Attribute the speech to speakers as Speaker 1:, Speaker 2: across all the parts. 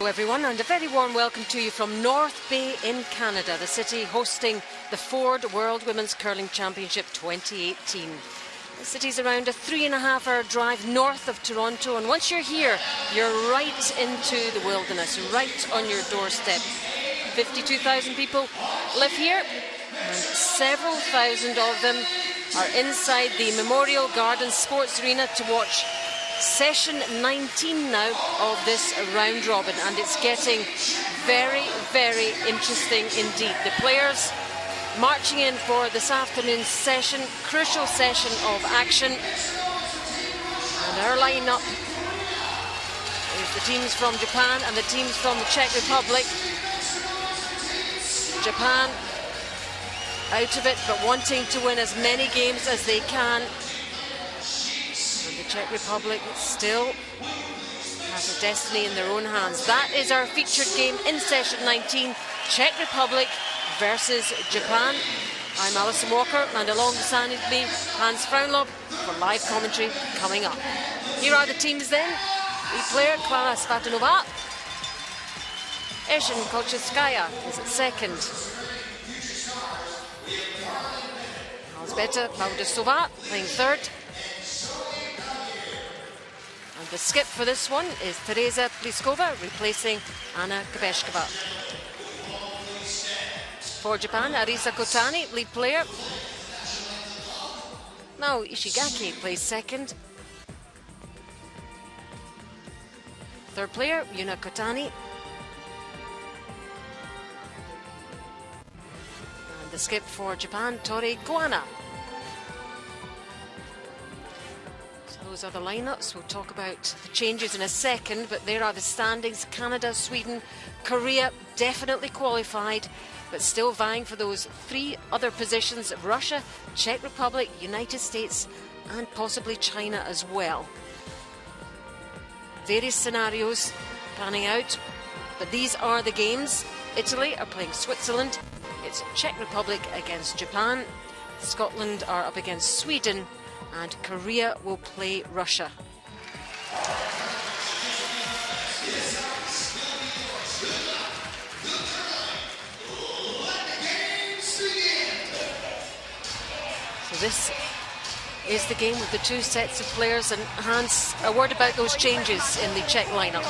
Speaker 1: Hello everyone, and a very warm welcome to you from North Bay in Canada, the city hosting the Ford World Women's Curling Championship 2018. The city's around a 3.5-hour drive north of Toronto, and once you're here, you're right into the wilderness, right on your doorstep. 52,000 people live here, and several thousand of them are inside the Memorial Gardens Sports Arena to watch session 19 now of this round robin, and it's getting very, very interesting indeed. The players marching in for this afternoon's session, crucial session of action. And our lineup is the teams from Japan and the teams from the Czech Republic. Japan out of it, but wanting to win as many games as they can. And the Czech Republic still has a destiny in their own hands. That is our featured game in session 19, Czech Republic versus Japan. I'm Alison Walker, and alongside me, Hans Frauenlob for live commentary coming up. Here are the teams then. The player, Klara Svatanova. Eshin Kolcheskaya is at second. Alzbeta Valdisova playing third. And the skip for this one is Tereza Pliskova replacing Anna Kubeshkova. For Japan, Arisa Kotani, lead player. Now Ishigaki plays second. Third player, Yuna Kotani. And the skip for Japan, Tori Koana. So those are the lineups. We'll talk about the changes in a second, but there are the standings. Canada, Sweden, Korea definitely qualified, but still vying for those three other positions: Russia, Czech Republic, United States, and possibly China as well. Various scenarios panning out, but these are the games. Italy are playing Switzerland. It's Czech Republic against Japan. Scotland are up against Sweden, and Korea will play Russia. So this is the game with the two sets of players. And Hans, a word about those changes in the Czech lineup.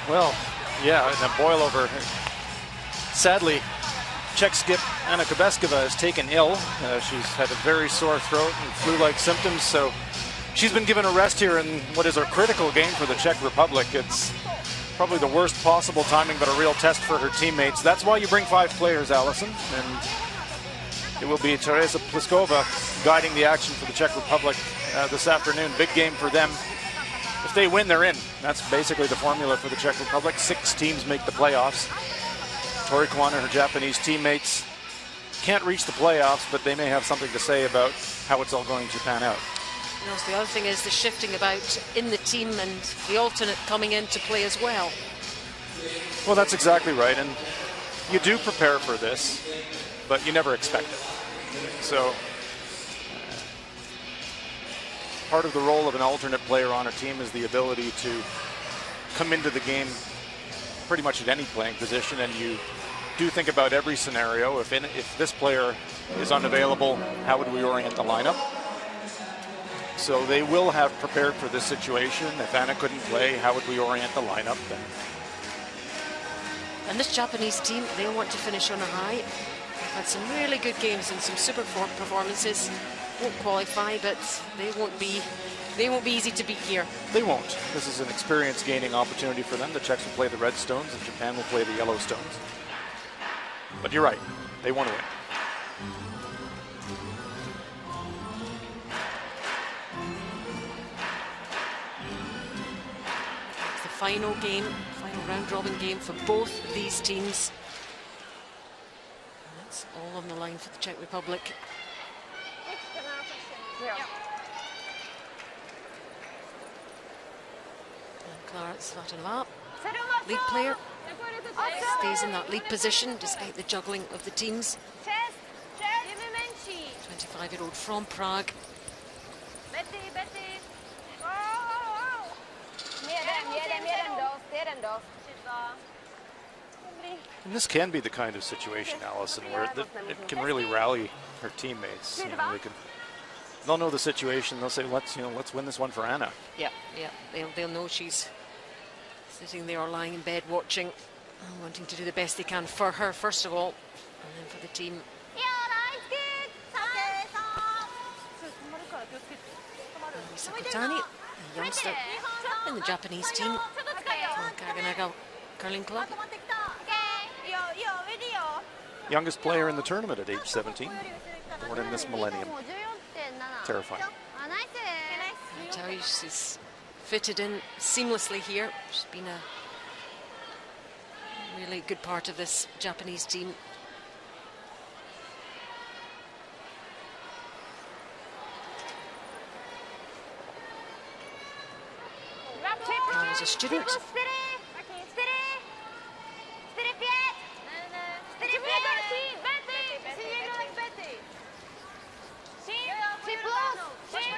Speaker 2: Well, yeah, and a boil over. Sadly, Czech skip Anna Kubeshkova has taken ill. She's had a very sore throat and flu-like symptoms, so she's been given a rest here in what is a critical game for the Czech Republic. It's probably the worst possible timing, but a real test for her teammates. That's why you bring 5 players, Alison, and it will be Tereza Pliskova guiding the action for the Czech Republic this afternoon. Big game for them. If they win, they're in. That's basically the formula for the Czech Republic. 6 teams make the playoffs. Tori Koana, her Japanese teammates, can't reach the playoffs, but they may have something to say about how it's all going to pan out.
Speaker 1: And also the other thing is the shifting about in the team and the alternate coming in to play as well.
Speaker 2: Well, that's exactly right, and you do prepare for this, but you never expect it. So part of the role of an alternate player on a team is the ability to come into the game pretty much at any playing position, and you do think about every scenario. If this player is unavailable, how would we orient the lineup? So they will have prepared for this situation. If Anna couldn't play, how would we orient the lineup then?
Speaker 1: And this Japanese team, they want to finish on a high. They've had some really good games and some super performances. Won't qualify, but they won't be easy to beat here. They
Speaker 2: won't. This is an experience gaining opportunity for them. The Czechs will play the Red Stones and Japan will play the Yellow Stones. But you're right, they want to win.
Speaker 1: It's the final game, final round-robin game for both these teams. And that's all on the line for the Czech Republic. Klara Svatanova, lead player, stays in that lead position despite the juggling of the teams. 25-year-old from Prague.
Speaker 2: And this can be the kind of situation, Allison, where it can really rally her teammates. You know, they'll know the situation. They'll say, let's win this one for Anna.
Speaker 1: Yeah. They'll know she's sitting there or lying in bed watching, wanting to do the best they can for her, first of all, and then for the team. Sakutani, a youngster in the Japanese team from Kaganaga Curling Club.
Speaker 2: Youngest player in the tournament at age 17, born in this millennium. Terrifying.
Speaker 1: I tell you, she's fitted in seamlessly here. She's been a really good part of this Japanese team. I was a student.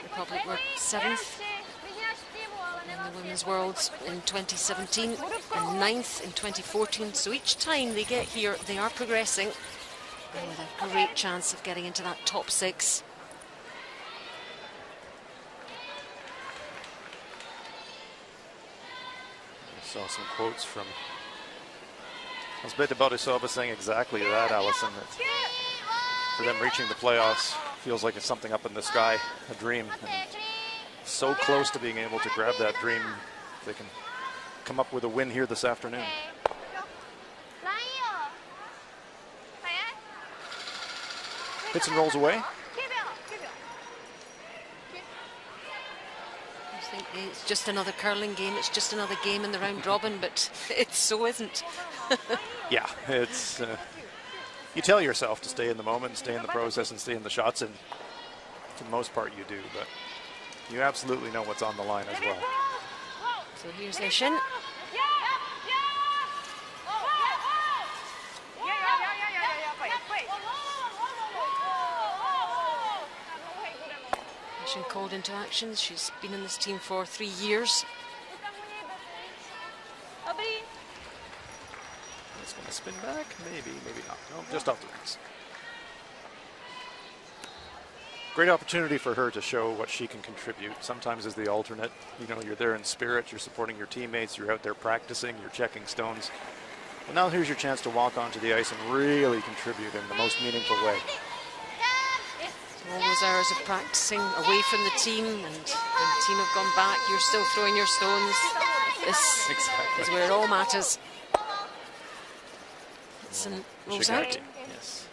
Speaker 1: Republic were 7th in the Women's Worlds in 2017 and 9th in 2014. So each time they get here, they are progressing and with a great chance of getting into that top 6.
Speaker 2: I saw some quotes from Elzbieta Borisova saying exactly that, Allison. That for them reaching the playoffs feels like it's something up in the sky, a dream. And so close to being able to grab that dream. If they can come up with a win here this afternoon. Hits and rolls away.
Speaker 1: I think it's just another curling game. It's just another game in the round robin, but it so isn't.
Speaker 2: Yeah, it's you tell yourself to stay in the moment, stay in the process, and stay in the shots, and for the most part you do, but you absolutely know what's on the line as well.
Speaker 1: So here's their shin. Shin called into action. She's been in this team for 3 years.
Speaker 2: It's going to spin back, maybe not. No, just off the rings. Great opportunity for her to show what she can contribute. Sometimes as the alternate, you know, you're there in spirit, you're supporting your teammates, you're out there practicing, you're checking stones. But now here's your chance to walk onto the ice and really contribute in the most meaningful way.
Speaker 1: All those hours of practicing away from the team, and when the team have gone back, you're still throwing your stones. This is where it all matters. And rolls out.
Speaker 2: Yes.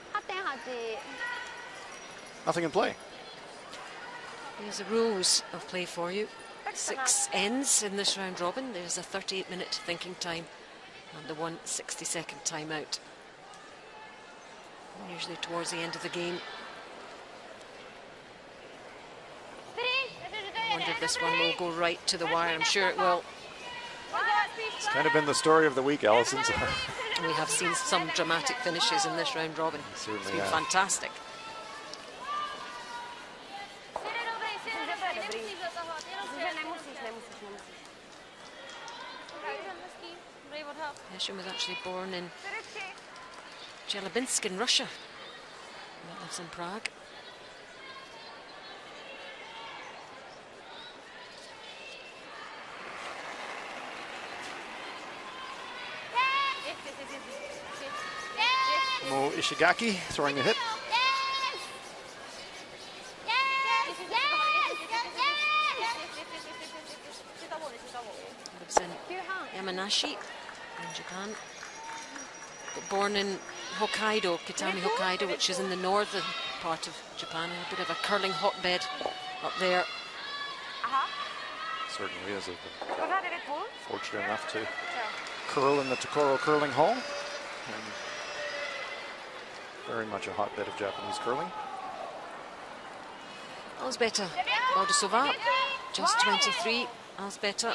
Speaker 2: Nothing in play.
Speaker 1: There's the rules of play for you. 6 ends in this round robin. There's a 38-minute thinking time and the 1 60-second timeout. Usually towards the end of the game. I wonder if this one will go right to the wire. I'm sure it will.
Speaker 2: It's kind of been the story of the week, Allison.
Speaker 1: We have seen some dramatic finishes in this round robin. It's been fantastic. Yashin was actually born in Chelyabinsk in Russia. He lives in Prague.
Speaker 2: Mo Ishigaki throwing a hit.
Speaker 1: Lives in Yamanashi in Japan. But born in Hokkaido, Kitami, Hokkaido, which is in the northern part of Japan. A bit of a curling hotbed up there.
Speaker 2: Certainly is. Fortunate enough to curl in the Tokoro Curling Hall. And very much a hotbed of Japanese curling.
Speaker 1: Elzbieta Borisova, just 23. Elzbieta.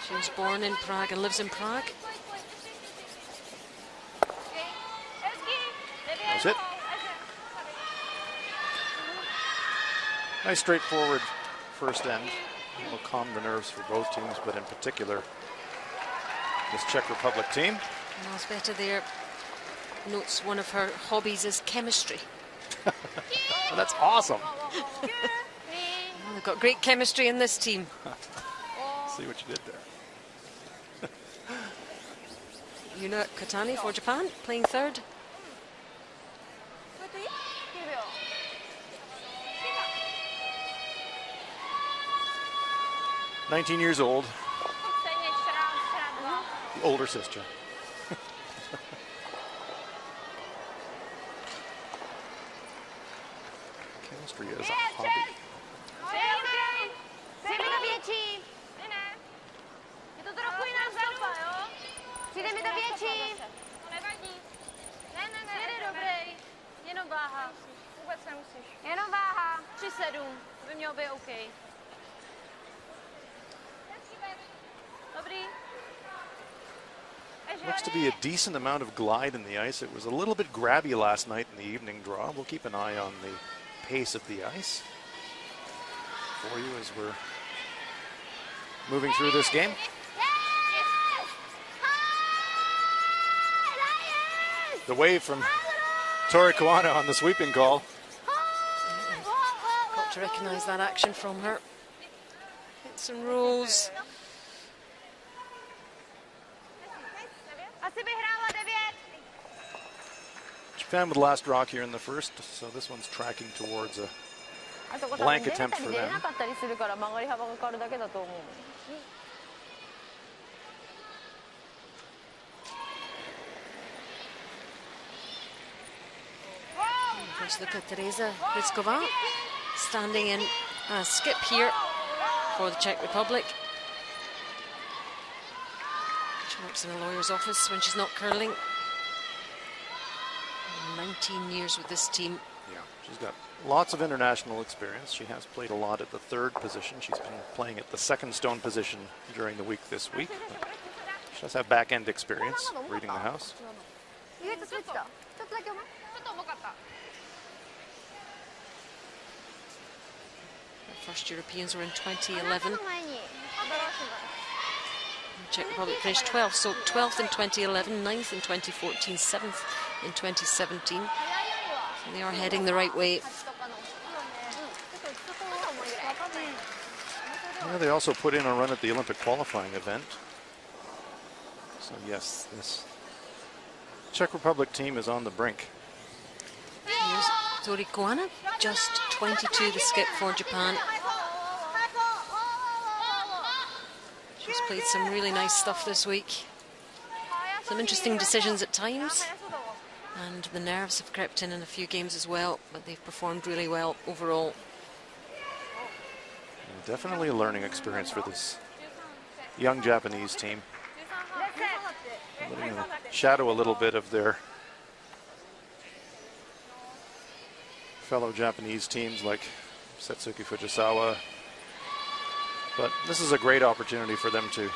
Speaker 1: She was born in Prague and lives in Prague.
Speaker 2: That's it. Nice straightforward first end. It'll calm the nerves for both teams, but in particular, this Czech Republic team.
Speaker 1: And Elzbieta there notes one of her hobbies is chemistry.
Speaker 2: Well, that's awesome.
Speaker 1: Well, they've got great chemistry in this team.
Speaker 2: See what you did there.
Speaker 1: Yuna Kotani for Japan, playing third.
Speaker 2: 19 years old. The older sister. Chemistry is a hobby.
Speaker 3: Jenom váha 3,7 by mělo být OK. Dobrý.
Speaker 2: Looks to be a decent amount of glide in the ice. It was a little bit grabby last night in the evening draw. We'll keep an eye on the pace of the ice for you as we're moving through this game. The wave from Tori Kuana on the sweeping call.
Speaker 1: Got to recognise that action from her. Hits and rolls.
Speaker 2: Japan with the last rock here in the first, so this one's tracking towards a blank attempt for them.
Speaker 1: First look at Tereza Rizkova standing in a skip here for the Czech Republic. She works in a lawyer's office when she's not curling. 19 years with this team.
Speaker 2: Yeah, she's got lots of international experience. She has played a lot at the third position. She's been playing at the second stone position during the week this week. She does have back-end experience reading the house.
Speaker 1: The first Europeans were in 2011. Czech Republic finished 12th, so 12th in 2011, 9th in 2014, 7th in 2017. So they are heading the right way.
Speaker 2: Yeah, they also put in a run at the Olympic qualifying event. So yes, this Czech Republic team is on the brink.
Speaker 1: Here's Tori Kuana, just 22, the skip for Japan. She's played some really nice stuff this week. Some interesting decisions at times. And the nerves have crept in a few games as well, but they've performed really well overall.
Speaker 2: Definitely a learning experience for this young Japanese team. Letting them shadow a little bit of their fellow Japanese teams like Setsuki Fujisawa. But this is a great opportunity for them to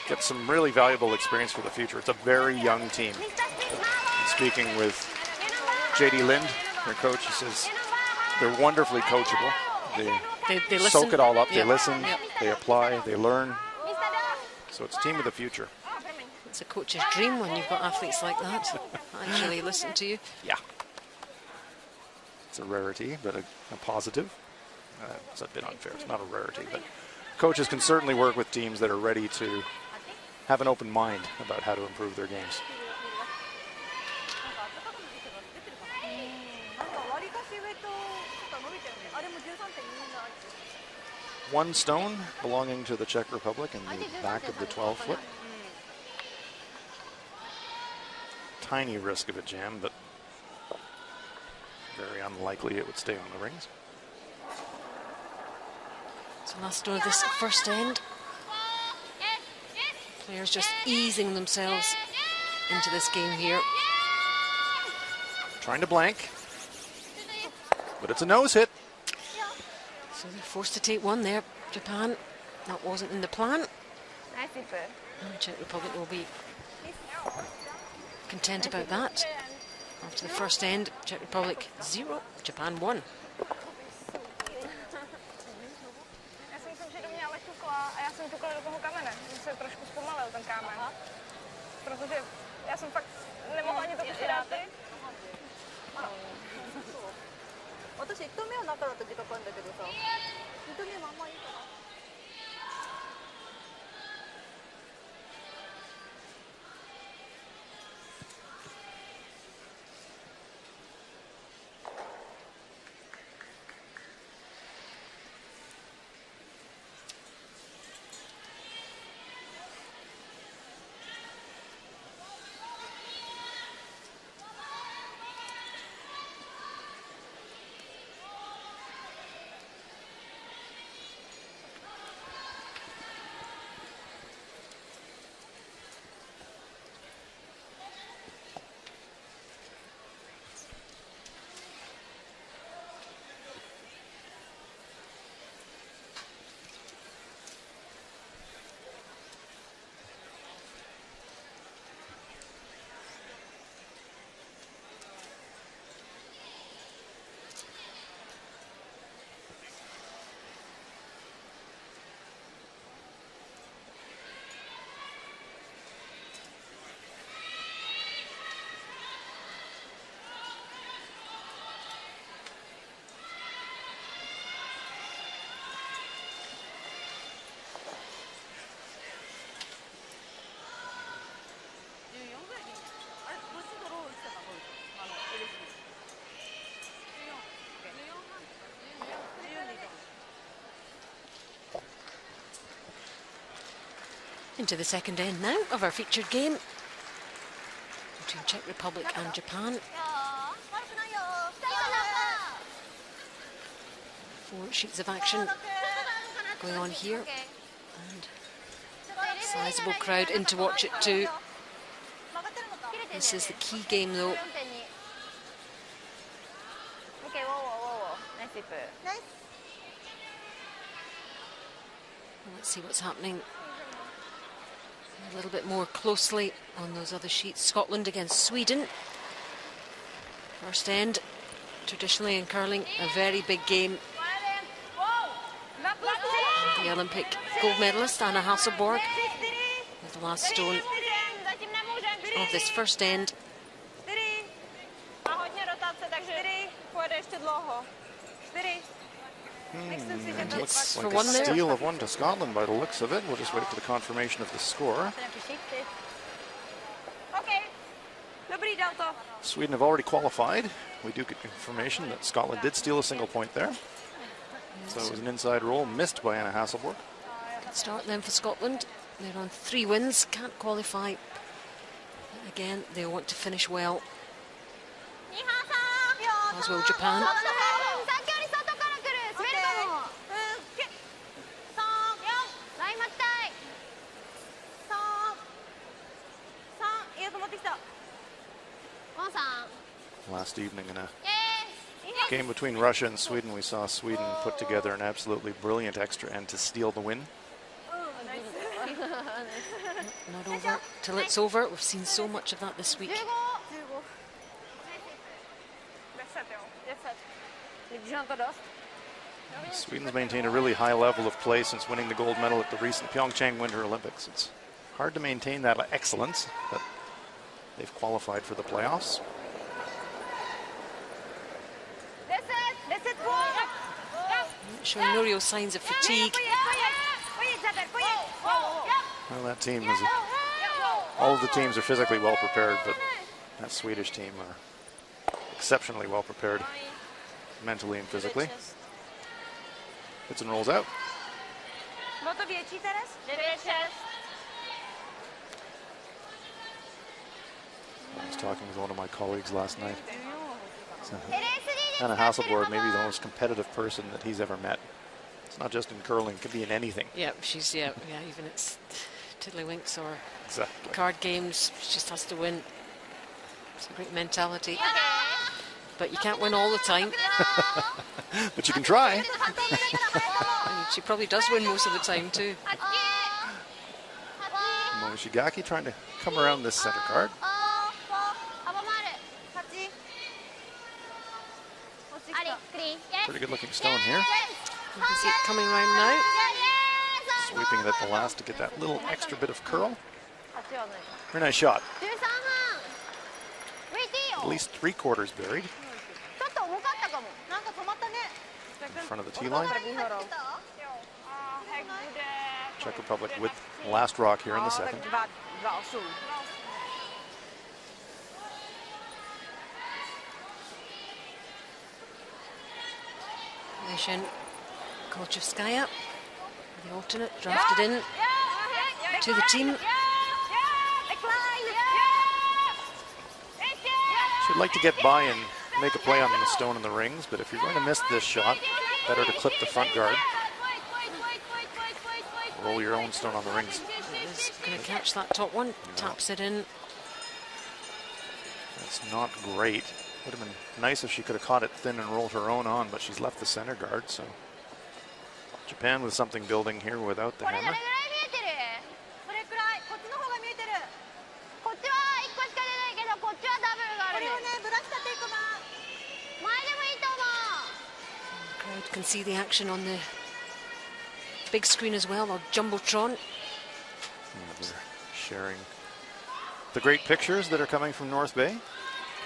Speaker 2: get some really valuable experience for the future. It's a very young team. And speaking with JD Lind, their coach, he says they're wonderfully coachable. They soak it all up, they listen, they apply, they learn. So it's a team of the future.
Speaker 1: It's a coach's dream when you've got athletes like that. Actually listen to you.
Speaker 2: Yeah. It's a rarity, but a positive. It's a bit unfair. It's not a rarity, but coaches can certainly work with teams that are ready to have an open mind about how to improve their games. One stone belonging to the Czech Republic in the back of the 12-foot. Tiny risk of a jam, but very unlikely it would stay on the rings.
Speaker 1: So last stone of this first end. Players just easing themselves into this game here.
Speaker 2: Trying to blank, but it's a nose hit.
Speaker 1: So they're forced to take one there, Japan. That wasn't in the plan. And Czech Republic will be content about that. After the first end, Czech Republic 0, Japan 1.
Speaker 3: kamer. Protože já jsem fakt nemohla ani to usírat.
Speaker 4: 私1投目は中だった自覚あるんだけどさ、2投目もあんまいいかな。
Speaker 1: Into the second end now of our featured game between Czech Republic and Japan. 4 sheets of action going on here, and a sizable crowd in to watch it too. This is the key game though.
Speaker 3: Okay, whoa. Nice tip.
Speaker 4: Nice.
Speaker 1: Let's see what's happening a little bit more closely on those other sheets. Scotland against Sweden. First end, traditionally in curling, a very big game. The Olympic gold medalist Anna Hasselborg with the last stone of this first end.
Speaker 2: And it looks
Speaker 1: for
Speaker 2: like
Speaker 1: one
Speaker 2: a
Speaker 1: there.
Speaker 2: steal of one to Scotland by the looks of it. We'll just wait for the confirmation of the score.
Speaker 3: Okay. Dobrý, dal to.
Speaker 2: Sweden have already qualified. We do get confirmation that Scotland did steal a single point there. So it was an inside roll missed by Anna Hasselborg.
Speaker 1: Good start then for Scotland. They're on 3 wins, can't qualify. Again, they want to finish well, as will Japan.
Speaker 2: Last evening in a game between Russia and Sweden, we saw Sweden put together an absolutely brilliant extra end to steal the win.
Speaker 1: Not over till it's over. We've seen so much of that this week.
Speaker 2: Sweden's maintained a really high level of play since winning the gold medal at the recent Pyeongchang Winter Olympics. It's hard to maintain that excellence, but they've qualified for the playoffs.
Speaker 1: Showing no real signs of fatigue.
Speaker 2: Well, that team is, all of the teams are physically well prepared, but that Swedish team are exceptionally well prepared mentally and physically. Hits and rolls out. I was talking with one of my colleagues last night. So, Anna Hasselborg may be the most competitive person that he's ever met. It's not just in curling, it could be in anything.
Speaker 1: Yeah, she's, yeah, even it's tiddlywinks or
Speaker 2: Exactly.
Speaker 1: card games, she just has to win. It's a great mentality. But you can't win all the time.
Speaker 2: But you can try.
Speaker 1: And she probably does win most of the time too.
Speaker 2: Momoshigaki trying to come around this center card. Pretty good looking stone here.
Speaker 1: You can see it coming around now.
Speaker 2: Sweeping it at the last to get that little extra bit of curl.
Speaker 3: 8はない。
Speaker 2: Very nice shot.
Speaker 3: 13半。ウェイティー
Speaker 2: At
Speaker 3: よ。
Speaker 2: least 3/4 buried
Speaker 3: ちょっと重かったかも。
Speaker 4: なんか止まったね。
Speaker 2: in front of the tee line.
Speaker 4: 入ってた？
Speaker 2: Czech Republic with last rock here in the second.
Speaker 1: Nation Kolchevskaya, the alternate, drafted in to the team.
Speaker 2: She'd like to get by and make a play on the stone in the rings, but if you're going to miss this shot, better to clip the front guard. Roll your own stone on the rings.
Speaker 1: Is going to catch that top one, taps it in.
Speaker 2: That's not great. Would have been nice if she could have caught it thin and rolled her own on, but she's left the center guard, so Japan with something building here without the
Speaker 3: これどれぐらい
Speaker 2: hammer.
Speaker 3: 見えてる？
Speaker 4: それくらい。こっちの方が見えてる。
Speaker 3: こっちは1個しか出ないけど、こっちはダブルがあるね。
Speaker 4: これをね、ブラシ立ていくな。
Speaker 3: 前でもいいと思う。
Speaker 1: Crowd can see the action on the big screen as well, or jumbotron.
Speaker 2: We're sharing the great pictures that are coming from North Bay.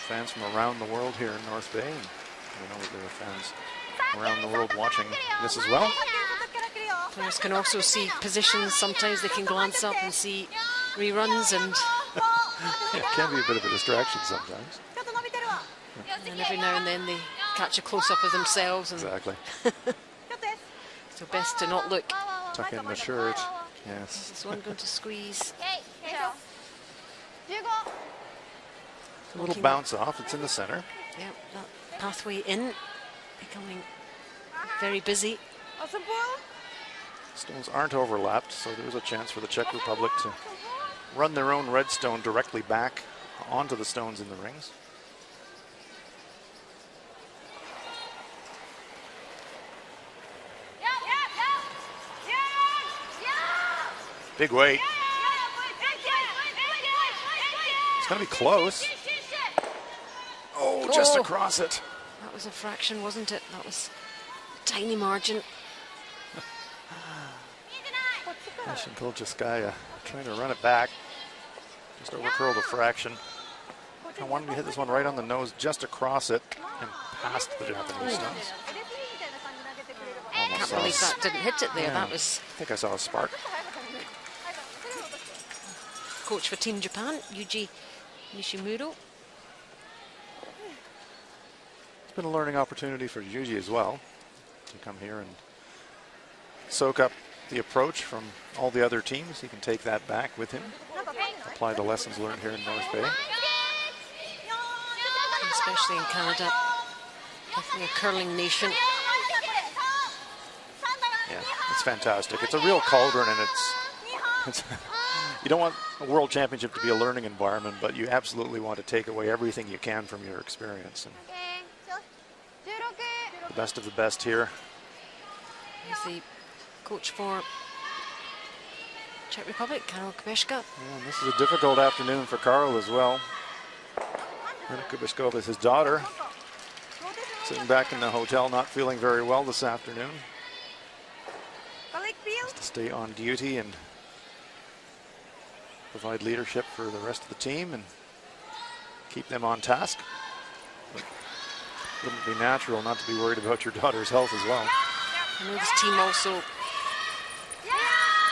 Speaker 2: Fans from around the world here in North Bay. And we know that there are fans around the world watching this as well.
Speaker 1: Players can also see positions. Sometimes they can glance up and see reruns, and
Speaker 2: It can be a bit of a distraction sometimes.
Speaker 4: ちょっと伸びてるわ。
Speaker 1: and every now and then they catch a close-up of themselves, and
Speaker 2: Exactly.
Speaker 4: ちょっとです
Speaker 1: so best to not look.
Speaker 2: Tuck in the shirt. Yes.
Speaker 1: This one going to squeeze.
Speaker 3: よいしょ。15。
Speaker 2: A little bounce off. It's in the center.
Speaker 1: Yeah, that pathway in becoming very busy.
Speaker 4: あそこ
Speaker 2: Stones aren't overlapped, so there's a chance for the Czech Republic to run their own red stone directly back onto the stones in the rings. Big weight. It's going to be close. Oh, just
Speaker 1: Oh.
Speaker 2: across it.
Speaker 1: That was a fraction, wasn't it? That was a tiny margin.
Speaker 2: Nation Kolchevskaya trying to run it back. Just overcurled a fraction. I wanted to hit this one right on the nose, just across it and past the Japanese stones.
Speaker 4: エレフィーみたいな感じで投げてくれれば
Speaker 2: Almost
Speaker 1: Can't
Speaker 2: saw a
Speaker 1: believe
Speaker 2: s-
Speaker 1: that didn't hit it there.
Speaker 2: Yeah.
Speaker 1: That was
Speaker 2: I think I saw a spark.
Speaker 1: coach for Team Japan, Yuji Nishimuro.
Speaker 2: It's been a learning opportunity for Yuji as well to come here and soak up the approach from all the other teams. He can take that back with him, apply the lessons learned here in North Bay.
Speaker 1: Especially in Canada. Definitely a curling nation.
Speaker 2: Yeah, it's fantastic. It's a real cauldron, and it's you don't want a world championship to be a learning environment, but you absolutely want to take away everything you can from your experience. And the best of the best here.
Speaker 1: He's the coach for Czech Republic, Karol Kubeška.
Speaker 2: Yeah, and this is a difficult afternoon for Karol as well. Rena Kubeškova is his daughter, sitting back in the hotel, not feeling very well this afternoon. Has to stay on duty and provide leadership for the rest of the team and keep them on task. But it wouldn't be natural not to be worried about your daughter's health as well.
Speaker 1: I know this team also,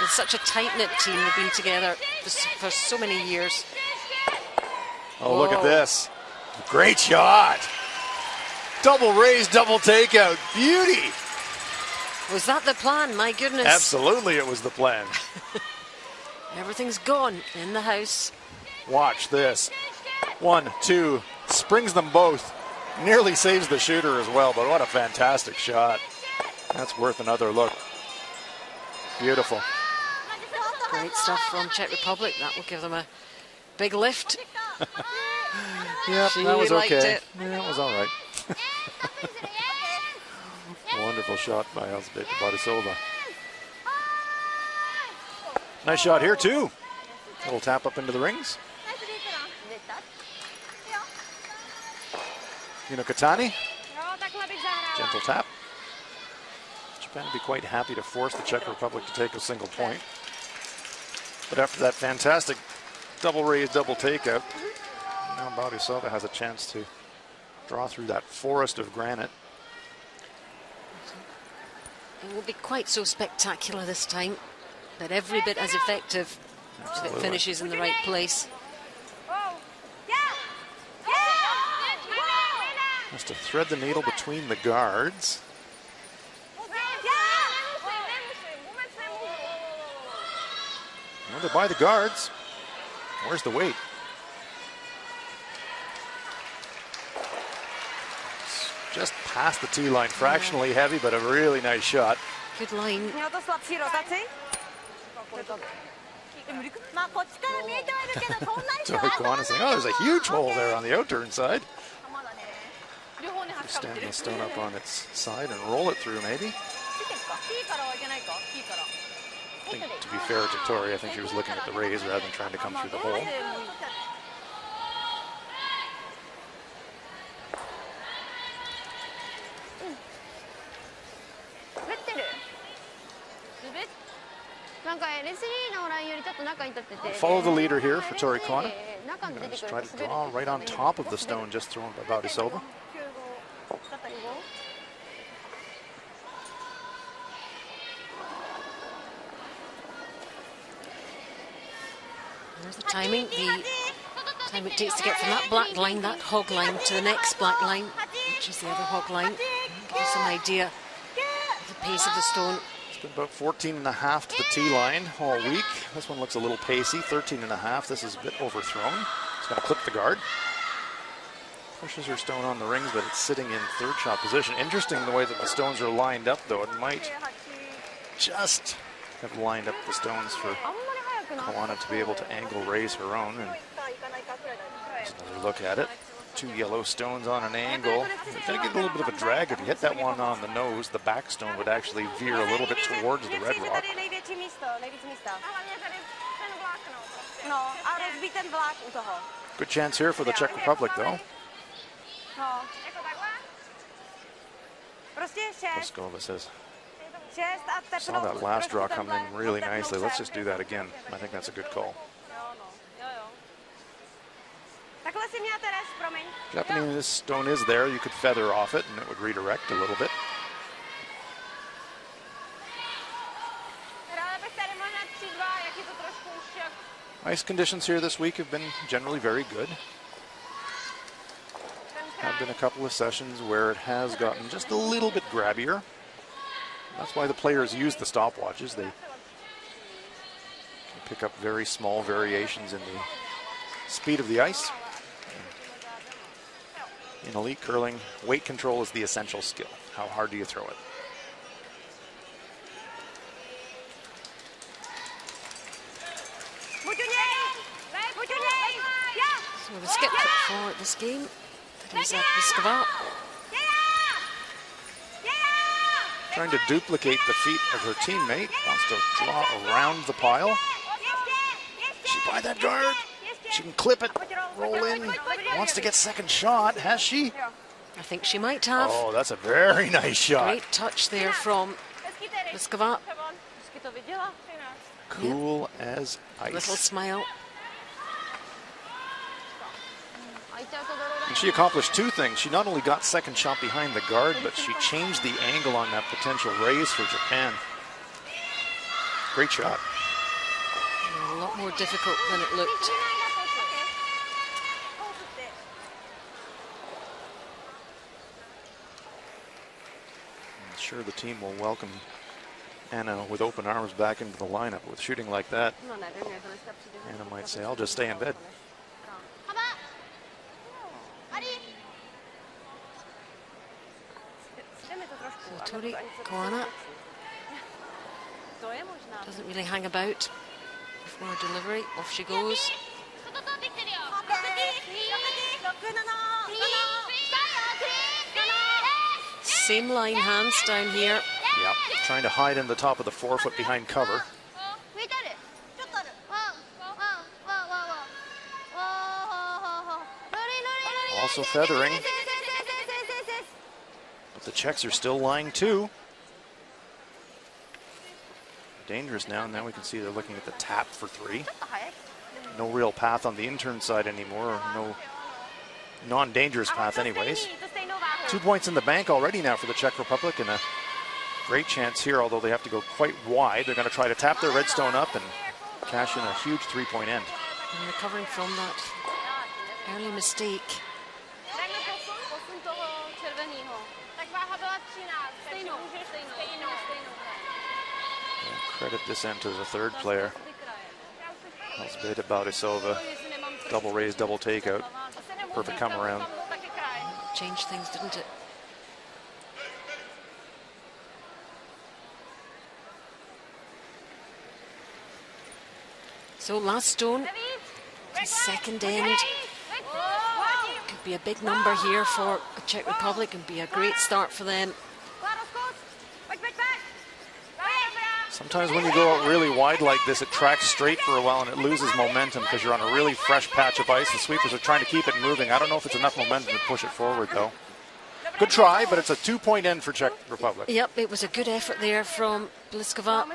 Speaker 1: it's such a tight-knit team. They've been together for so many years.
Speaker 2: Oh, look at
Speaker 1: Whoa.
Speaker 2: this. Great shot. Double raise, double takeout. Beauty.
Speaker 1: Was that the plan? My goodness.
Speaker 2: Absolutely, it was the plan.
Speaker 1: Everything's gone in the house.
Speaker 2: Watch this. 1, 2, springs them both. Nearly saves the shooter as well, but what a fantastic shot. That's worth another look. Beautiful.
Speaker 1: Great stuff from Czech Republic. That will give them a big lift.
Speaker 2: Yep,
Speaker 1: She
Speaker 2: that was
Speaker 1: liked
Speaker 2: okay.
Speaker 1: it.
Speaker 2: Yeah, that was all right. Wonderful shot by Elzbieta Borisova. Nice shot here, too. Little tap up into the rings. Yuna Katani. Gentle tap. Japan would be quite happy to force the Czech Republic to take a single point. But after that fantastic double raise, double takeout. Now Baudisova has a chance to draw through that forest of granite.
Speaker 1: It won't be quite so spectacular this time, but every bit as effective if it
Speaker 2: Absolutely.
Speaker 1: finishes in the right place.
Speaker 2: Has to thread the needle between the guards. Well, they're by the guards. Where's the weight? It's just past the tee line, fractionally heavy, but a really nice shot.
Speaker 1: Good line.
Speaker 4: まあこっちから見えてはいるけどそんなに
Speaker 2: Tori Kwan is saying, oh, there's a huge hole there on the outturn side.
Speaker 4: まだね両方に挟
Speaker 2: Stand
Speaker 4: ってる
Speaker 2: the stone up on its side and roll it through, maybe.
Speaker 4: ついてるかキーからはいけないかキーから
Speaker 2: I think, to be fair to Tori, I think she was looking at the rays rather than trying to come through the hole.
Speaker 3: 滑ってる滑っなんか L3 のラインよりちょっと中に立ってて
Speaker 2: Follow the leader here for Tori Kwan.
Speaker 3: 中に出て
Speaker 2: Just
Speaker 3: くる
Speaker 2: try
Speaker 3: と
Speaker 2: to
Speaker 3: 滑る
Speaker 2: draw right on top of the stone just thrown by Baudisova.
Speaker 4: 9号だったり5
Speaker 1: There's the timing, the time it takes to get from that black line, that hog line, to the next black line, which is the other hog line. Give you some idea of the pace of the stone.
Speaker 2: It's been about 14 and a half to the tee line all week. This one looks a little pacey, 13 and a half. This is a bit overthrown. It's going to clip the guard. Pushes her stone on the rings, but it's sitting in third shot position. Interesting the way that the stones are lined up, though. It might just have lined up the stones for Kawana to be able to angle raise her own. And just another look at it. Two yellow stones on an angle. You're going to get a little bit of a drag. If you hit that one on the nose, the back stone would actually veer a little bit towards the red rock. Good chance here for the Czech Republic, though. Pliskova says, saw that last draw come in really nicely. Let's just do that again. I think that's a good call. Japanese, this stone is there. You could feather off it and it would redirect a little bit. Ice conditions here this week have been generally very good. Have been a couple of sessions where it has gotten just a little bit grabbier. That's why the players use the stopwatches. They can pick up very small variations in the speed of the ice. In elite curling, weight control is the essential skill. How hard do you throw it?
Speaker 1: So the skip for this game. That is Pliskova.
Speaker 2: Trying to duplicate the feat of her teammate. Wants to draw around the pile. She by that guard. She can clip it, roll in. Wants to get second shot. Has she?
Speaker 1: I think she might have.
Speaker 2: Oh, that's a very nice shot.
Speaker 1: Great touch there from Pliskova.
Speaker 2: Cool as ice.
Speaker 1: Little smile.
Speaker 2: And she accomplished two things. She not only got second shot behind the guard, but she changed the angle on that potential raise for Japan. Great shot.
Speaker 1: A lot more difficult than it looked.
Speaker 2: I'm sure the team will welcome Anna with open arms back into the lineup. With shooting like that, Anna might say, I'll just stay in bed.
Speaker 1: So Tori Kawana doesn't really hang about before delivery. Off she goes. Same line hands down here.
Speaker 2: Yeah, trying to hide in the top of the 4 foot behind cover. Also feathering. But the Czechs are still lying too. dangerous now. Now we can see they're looking at the tap for 3.
Speaker 3: ちょっと早い。
Speaker 2: No real path on the intern side anymore, or no non-dangerous path anyways. 2 points in the bank already now for the Czech Republic, and a great chance here, although they have to go quite wide. They're going to try to tap their redstone up and cash in a huge 3-point end.
Speaker 1: And recovering from that early mistake.
Speaker 2: Credit this end to the third player. Elzbieta Borisova. Double raise, double takeout. Perfect come around.
Speaker 1: Changed things, didn't it? So last stone, the second end. Could be a big number here for the Czech Republic and be a great start for them.
Speaker 2: Sometimes when you go out really wide like this, it tracks straight for a while and it loses momentum because you're on a really fresh patch of ice. The sweepers are trying to keep it moving. I don't know if it's enough momentum to push it forward, though. Good try, but it's a 2-point end for Czech Republic.
Speaker 1: Yep, it was a good effort there from Pliskova.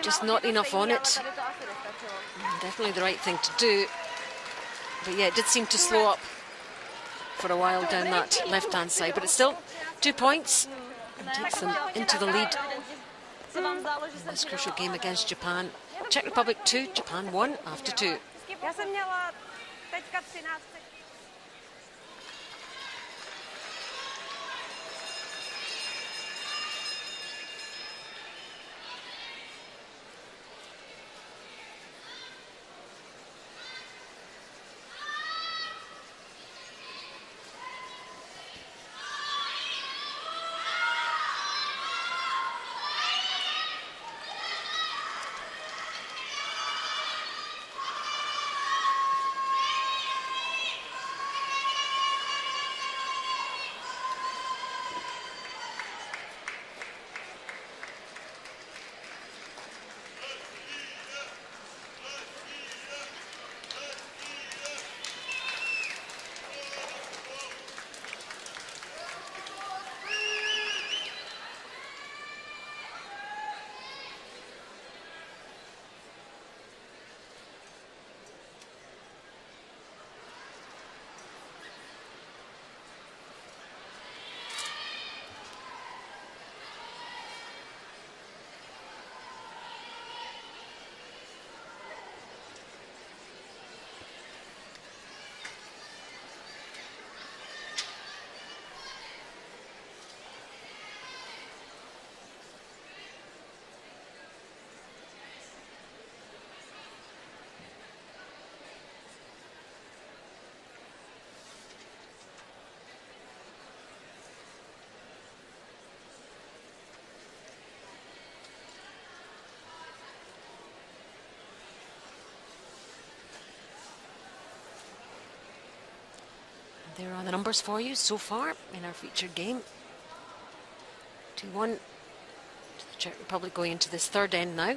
Speaker 1: Just not enough on it. Definitely the right thing to do. But yeah, it did seem to slow up for a while down that left-hand side. But it's still 2 points and takes them into the lead in this crucial game against Japan. Czech Republic 2, Japan 1 after 2.
Speaker 4: Já jsem měla teďka 13.
Speaker 1: There are the numbers for you so far in our featured game. 2-1 to the Czech Republic going into this third end now.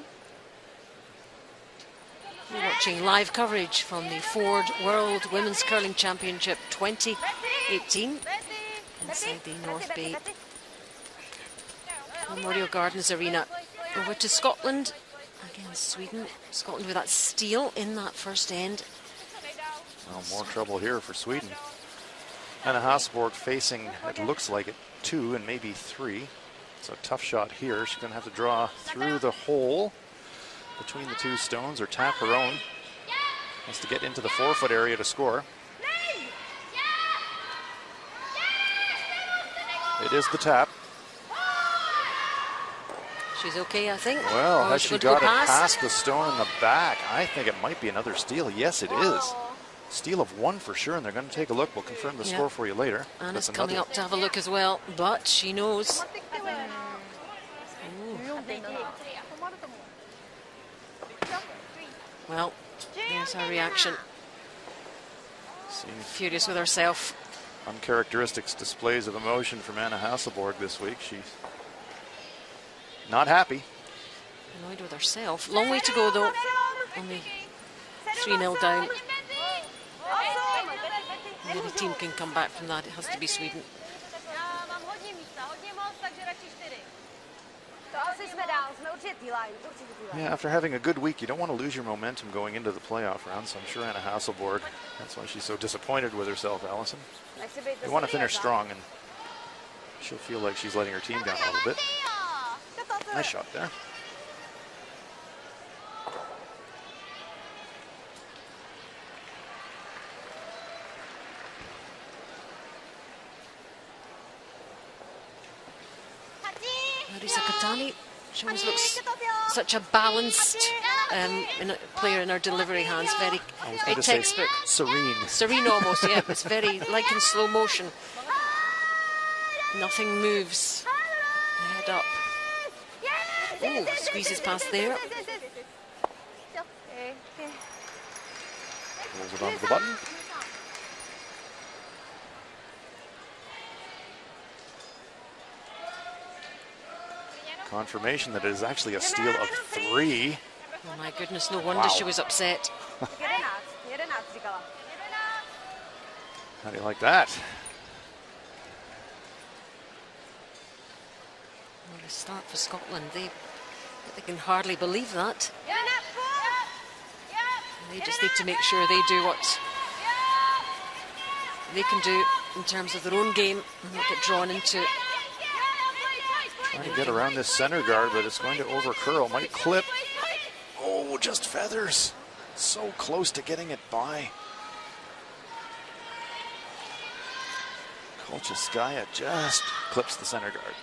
Speaker 1: You're watching live coverage from the Ford World Women's Curling Championship 2018 inside the North Bay Memorial Gardens Arena. Over to Scotland against Sweden. Scotland with that steal in that first end.
Speaker 2: Well, more trouble here for Sweden. Anna Hasselborg facing, it looks like it, 2 and maybe 3. It's a tough shot here. She's going to have to draw through the hole between the 2 stones or tap her own. Has to get into the 4-foot area to score. It is the tap.
Speaker 1: She's okay, I think.
Speaker 2: Well, has she got it
Speaker 1: past?
Speaker 2: past the stone in the back? I think it might be another steal. Yes, it is. Steal of 1 for sure, and they're going to take a look. We'll confirm the score for you later.
Speaker 1: Anna's coming up to have a look as well, but she knows. Well, there's her reaction. Furious with herself.
Speaker 2: Uncharacteristic displays of emotion from Anna Hasselborg this week. She's not happy.
Speaker 1: Annoyed with herself. Long way to go though. Only 3-0 down. Any team can come back from that. It has to be Sweden.
Speaker 2: Yeah, after having a good week, you don't want to lose your momentum going into the playoff round, so I'm sure Anna Hasselborg, that's why she's so disappointed with herself, Allison. You want to finish strong, and she'll feel like she's letting her team down a little bit. Nice shot there.
Speaker 1: Marisa Katani, she always looks such a balanced player in her delivery hands. Very textbook.
Speaker 2: Serene.
Speaker 1: Serene almost, yeah. It's very like in slow motion. Nothing moves. Head up. Oh, squeezes past there.
Speaker 2: Rolls it onto the button. Confirmation that it is actually a steal of 3.
Speaker 1: Oh my goodness, no wonder she was upset.
Speaker 2: How do you like that?
Speaker 1: What a start for Scotland. They can hardly believe that. They just need to make sure they do what they can do in terms of their own game and not get drawn into.
Speaker 2: Trying to get around this center guard, but it's going to over curl. Might clip. Oh, just feathers. So close to getting it by. Kolcheskaya just clips the center guard.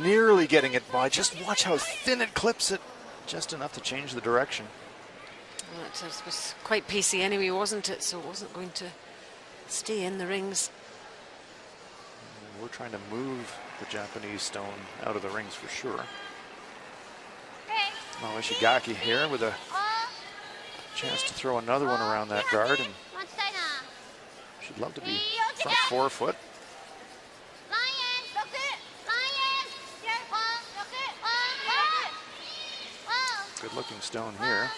Speaker 2: Nearly getting it by. Just watch how thin it clips it. Just enough to change the direction.
Speaker 1: Well, it was quite pacey anyway, wasn't it? So it wasn't going to stay in the rings.
Speaker 2: We're trying to move the Japanese stone out of the rings for sure. Now Ishigaki here with a chance to throw another one around that guard, and she'd love to be front 4 foot. Good looking stone here.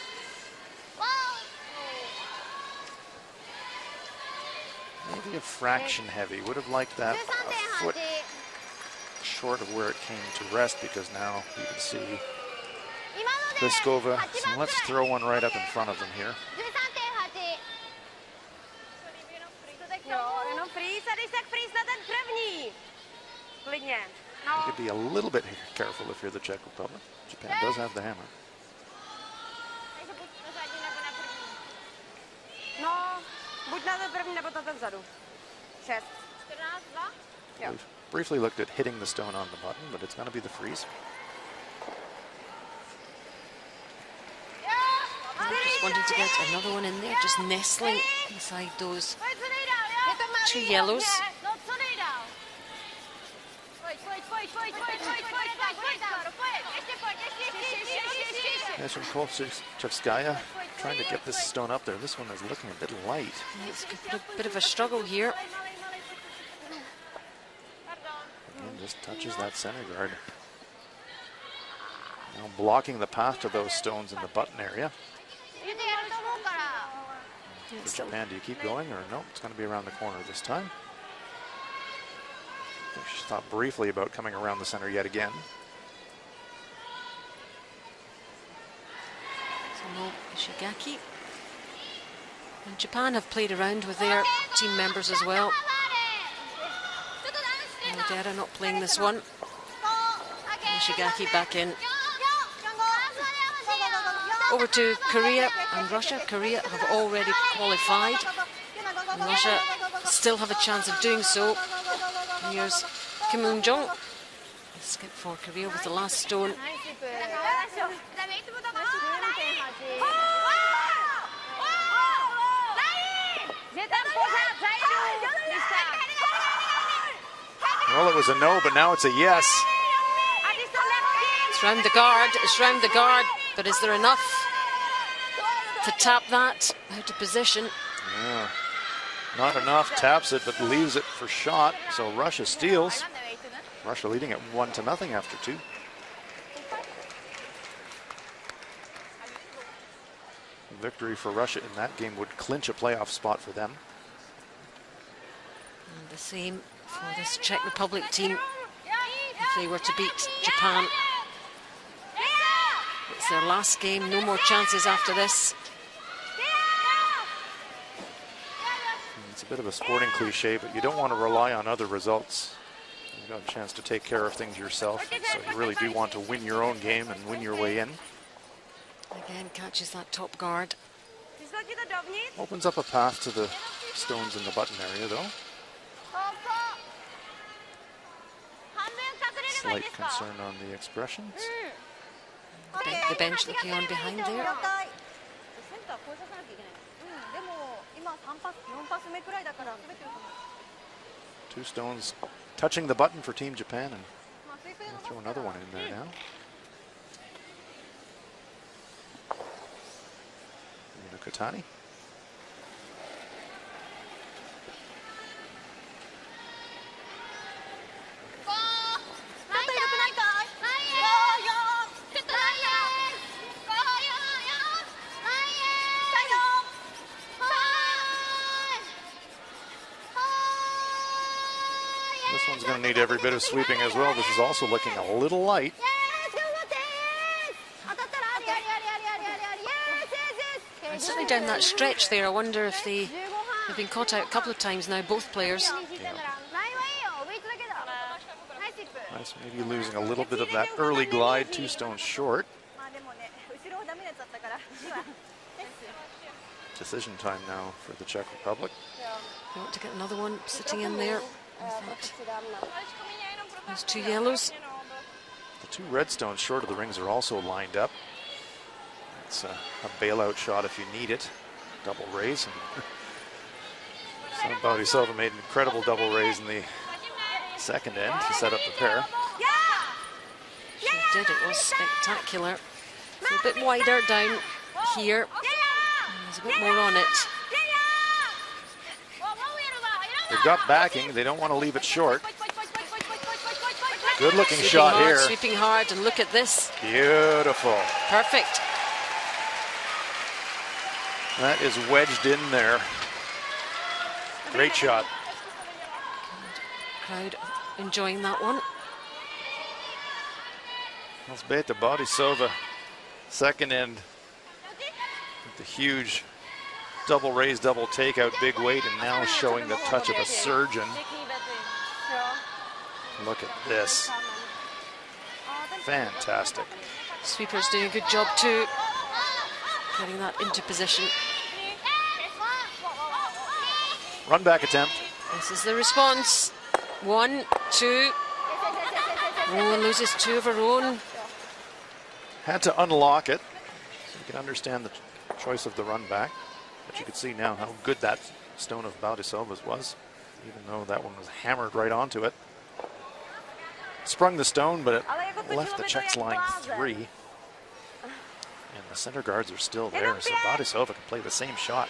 Speaker 2: Maybe a fraction heavy. Would have liked that a foot short of where it came to rest, because now you can see Pliskova. So let's throw one right up in front of them here. You could be a little bit careful if you're the Czech Republic. Japan does have the hammer. We've briefly looked at hitting the stone on the button, but it's going to be the freeze.
Speaker 1: Just wanting to get another one in there, just nestling inside those 2 yellows.
Speaker 2: That's from Kolcheskaya, trying to get this stone up there. This one is looking a bit light.
Speaker 1: It's a bit of a struggle here.
Speaker 2: Again, just touches that center guard. Now blocking the path to those stones in the button area. For Japan, do you keep going or no? It's going to be around the corner this time. I think she thought briefly about coming around the center yet again.
Speaker 1: No Ishigaki. And Japan have played around with their team members as well. Odera not playing this one. Ishigaki back in. Over to Korea and Russia. Korea have already qualified. And Russia still have a chance of doing so. And here's Kim Eun-jung. Skip for Korea with the last stone.
Speaker 2: Well, it was a no, but now it's a yes.
Speaker 1: It's round the guard, it's round the guard, but is there enough to tap that out of position?
Speaker 2: Yeah. Not enough, taps it, but leaves it for shot. So Russia steals. Russia leading at 1-0 after 2. victory for Russia in that game would clinch a playoff spot for them.
Speaker 1: And the same for this Czech Republic team if they were to beat Japan. It's their last game, no more chances after this.
Speaker 2: It's a bit of a sporting cliche, but you don't want to rely on other results. You've got a chance to take care of things yourself, so you really do want to win your own game and win your way in.
Speaker 1: Again, catches that top guard.
Speaker 2: Opens up a path to the stones in the button area, though. Slight concern on the expressions.
Speaker 1: The bench looking on behind there.
Speaker 2: Two stones touching the button for Team Japan, and we'll throw another one in there now. Nukatani. This one's going to need every bit of sweeping as well. This is also looking a little light.
Speaker 1: And certainly down that stretch there, I wonder if they've been caught out a couple of times now, both players.
Speaker 2: Yeah. Nice, maybe losing a little bit of that early glide, 2 stones short. Decision time now for the Czech Republic.
Speaker 1: They want to get another one sitting in there. Those 2 yellows.
Speaker 2: The 2 red stones short of the rings are also lined up. It's a bailout shot if you need it. Double raise. Bodisova made an incredible double raise in the second end to set up the pair.
Speaker 1: She did, it was spectacular. So a bit wider down here. There's a bit more on it.
Speaker 2: They've got backing, they don't want to leave it short. Good looking shot
Speaker 1: hard,
Speaker 2: here.
Speaker 1: Sweeping hard, and look at this.
Speaker 2: Beautiful.
Speaker 1: Perfect.
Speaker 2: That is wedged in there. Great shot.
Speaker 1: Crowd enjoying that one.
Speaker 2: Elzbieta Bodisova, second end. With the huge double raise, double takeout, big weight, and now showing the touch of a surgeon. Look at this. Fantastic.
Speaker 1: Sweeper's doing a good job too, getting that into position.
Speaker 2: Run back attempt.
Speaker 1: This is the response. 1, 2. Oh, loses 2 of her own.
Speaker 2: Had to unlock it, so you can understand the choice of the run back. But you can see now how good that stone of Bodisova's was, even though that one was hammered right onto it. Sprung the stone, but it left the Czechs line 3. And the center guards are still there, so Bodisova can play the same shot.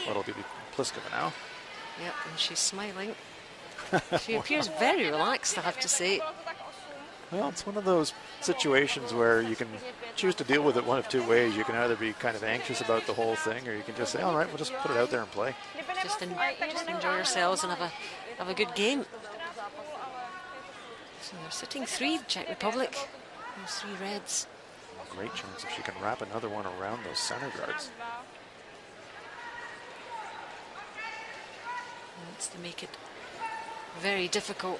Speaker 2: What'll be Pliskova now?
Speaker 1: Yep, and she's smiling. She appears very relaxed, I have to say.
Speaker 2: Well, it's one of those situations where you can choose to deal with it one of 2 ways. You can either be kind of anxious about the whole thing, or you can just say, all right, we'll just put it out there and play.
Speaker 1: Just enjoy yourselves and have a good game. So they're sitting 3, the Czech Republic. Those 3 reds.
Speaker 2: Great chance if she can wrap another one around those center guards.
Speaker 1: That's to make it very difficult.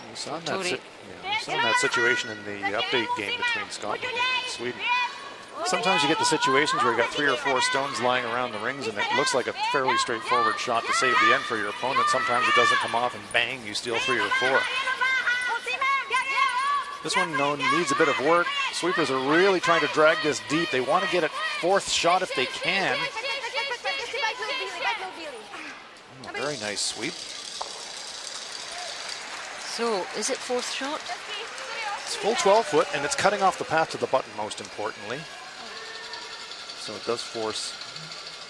Speaker 2: We saw that situation in the update game between Scotland and Sweden. Sometimes you get the situations where you got 3 or 4 stones lying around the rings and it looks like a fairly straightforward shot to save the end for your opponent. Sometimes it doesn't come off and bang, you steal 3 or 4. This one needs a bit of work. Sweepers are really trying to drag this deep. They want to get a 4th shot if they can. Oh, very nice sweep.
Speaker 1: So, is it 4th shot?
Speaker 2: It's full 12 foot, and it's cutting off the path to the button, most importantly. So it does force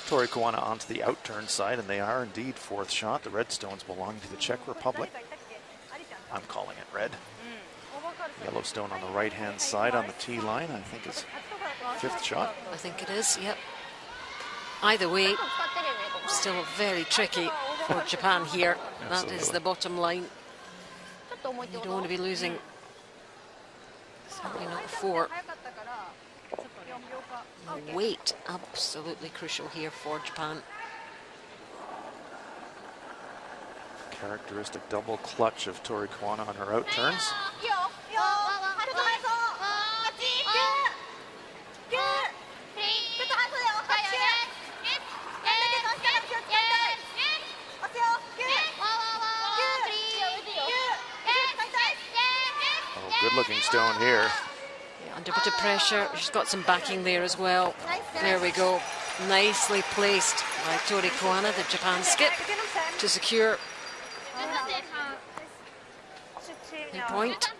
Speaker 2: Tori Kuana onto the outturn side, and they are indeed 4th shot. The red stones belong to the Czech Republic. I'm calling it red. Yellow stone on the right-hand side on the tee line, I think is Fifth shot.
Speaker 1: I think it is, yep. Either way,
Speaker 3: 使ってるよねここ
Speaker 1: still very tricky for Japan here. That is
Speaker 2: Absolutely.
Speaker 1: the bottom line.
Speaker 3: ちょっと重いって
Speaker 1: You
Speaker 3: こ
Speaker 1: don't
Speaker 3: と
Speaker 1: want to be losing. Certainly not four.
Speaker 4: 早かったからちょっと4秒か
Speaker 1: Weight, absolutely crucial here for Japan.
Speaker 2: Characteristic double clutch of Tori Kuana on her out turns.
Speaker 4: いいよいいよちょっと速そう8 9 9ちょっと速そうだよ8
Speaker 2: Oh, good looking stone here.
Speaker 1: Yeah, under a bit of pressure. She's got some backing there as well. There we go. Nicely placed by Tori Kuana, the Japan skip, to secure the point.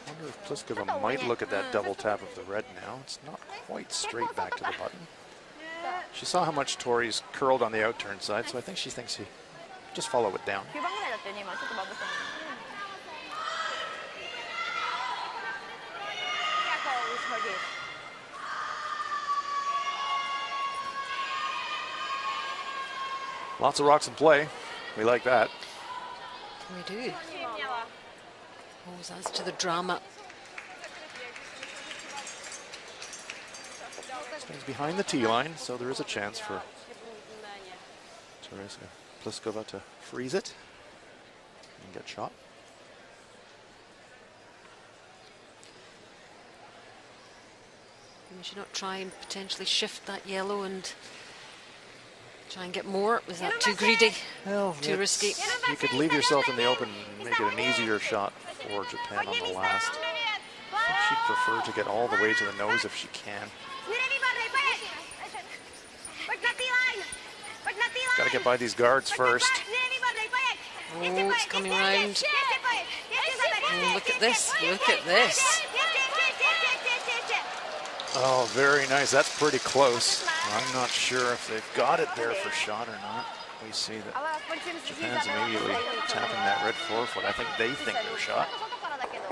Speaker 2: I wonder if Pliskova might look at that double tap of the red now. It's not quite straight back to the button. She saw how much Tori's curled on the out turn side, so I think she thinks he just follow it down.
Speaker 4: 9番ぐらいだったよね今ちょっとバブったのに
Speaker 2: Lots of rocks in play. We like that.
Speaker 1: We do. Always adds to the drama.
Speaker 2: Stays behind the tee line, so there is a chance for Teresa Pliskova to freeze it and get shot.
Speaker 1: We should not try and potentially shift that yellow and try and get more. Was that too greedy?
Speaker 2: Well,
Speaker 1: Too risky.
Speaker 2: You could leave yourself in the open and make it an easier shot for Japan on the last. I think she'd prefer to get all the way to the nose if she can. Got to get by these guards first.
Speaker 1: Oh, it's coming round. Oh, look at this. Look at this.
Speaker 2: Oh, very nice. That's pretty close. I'm not sure if they've got it there for shot or not. We see that Japan's immediately tapping that red forefoot. I think they think they're shot.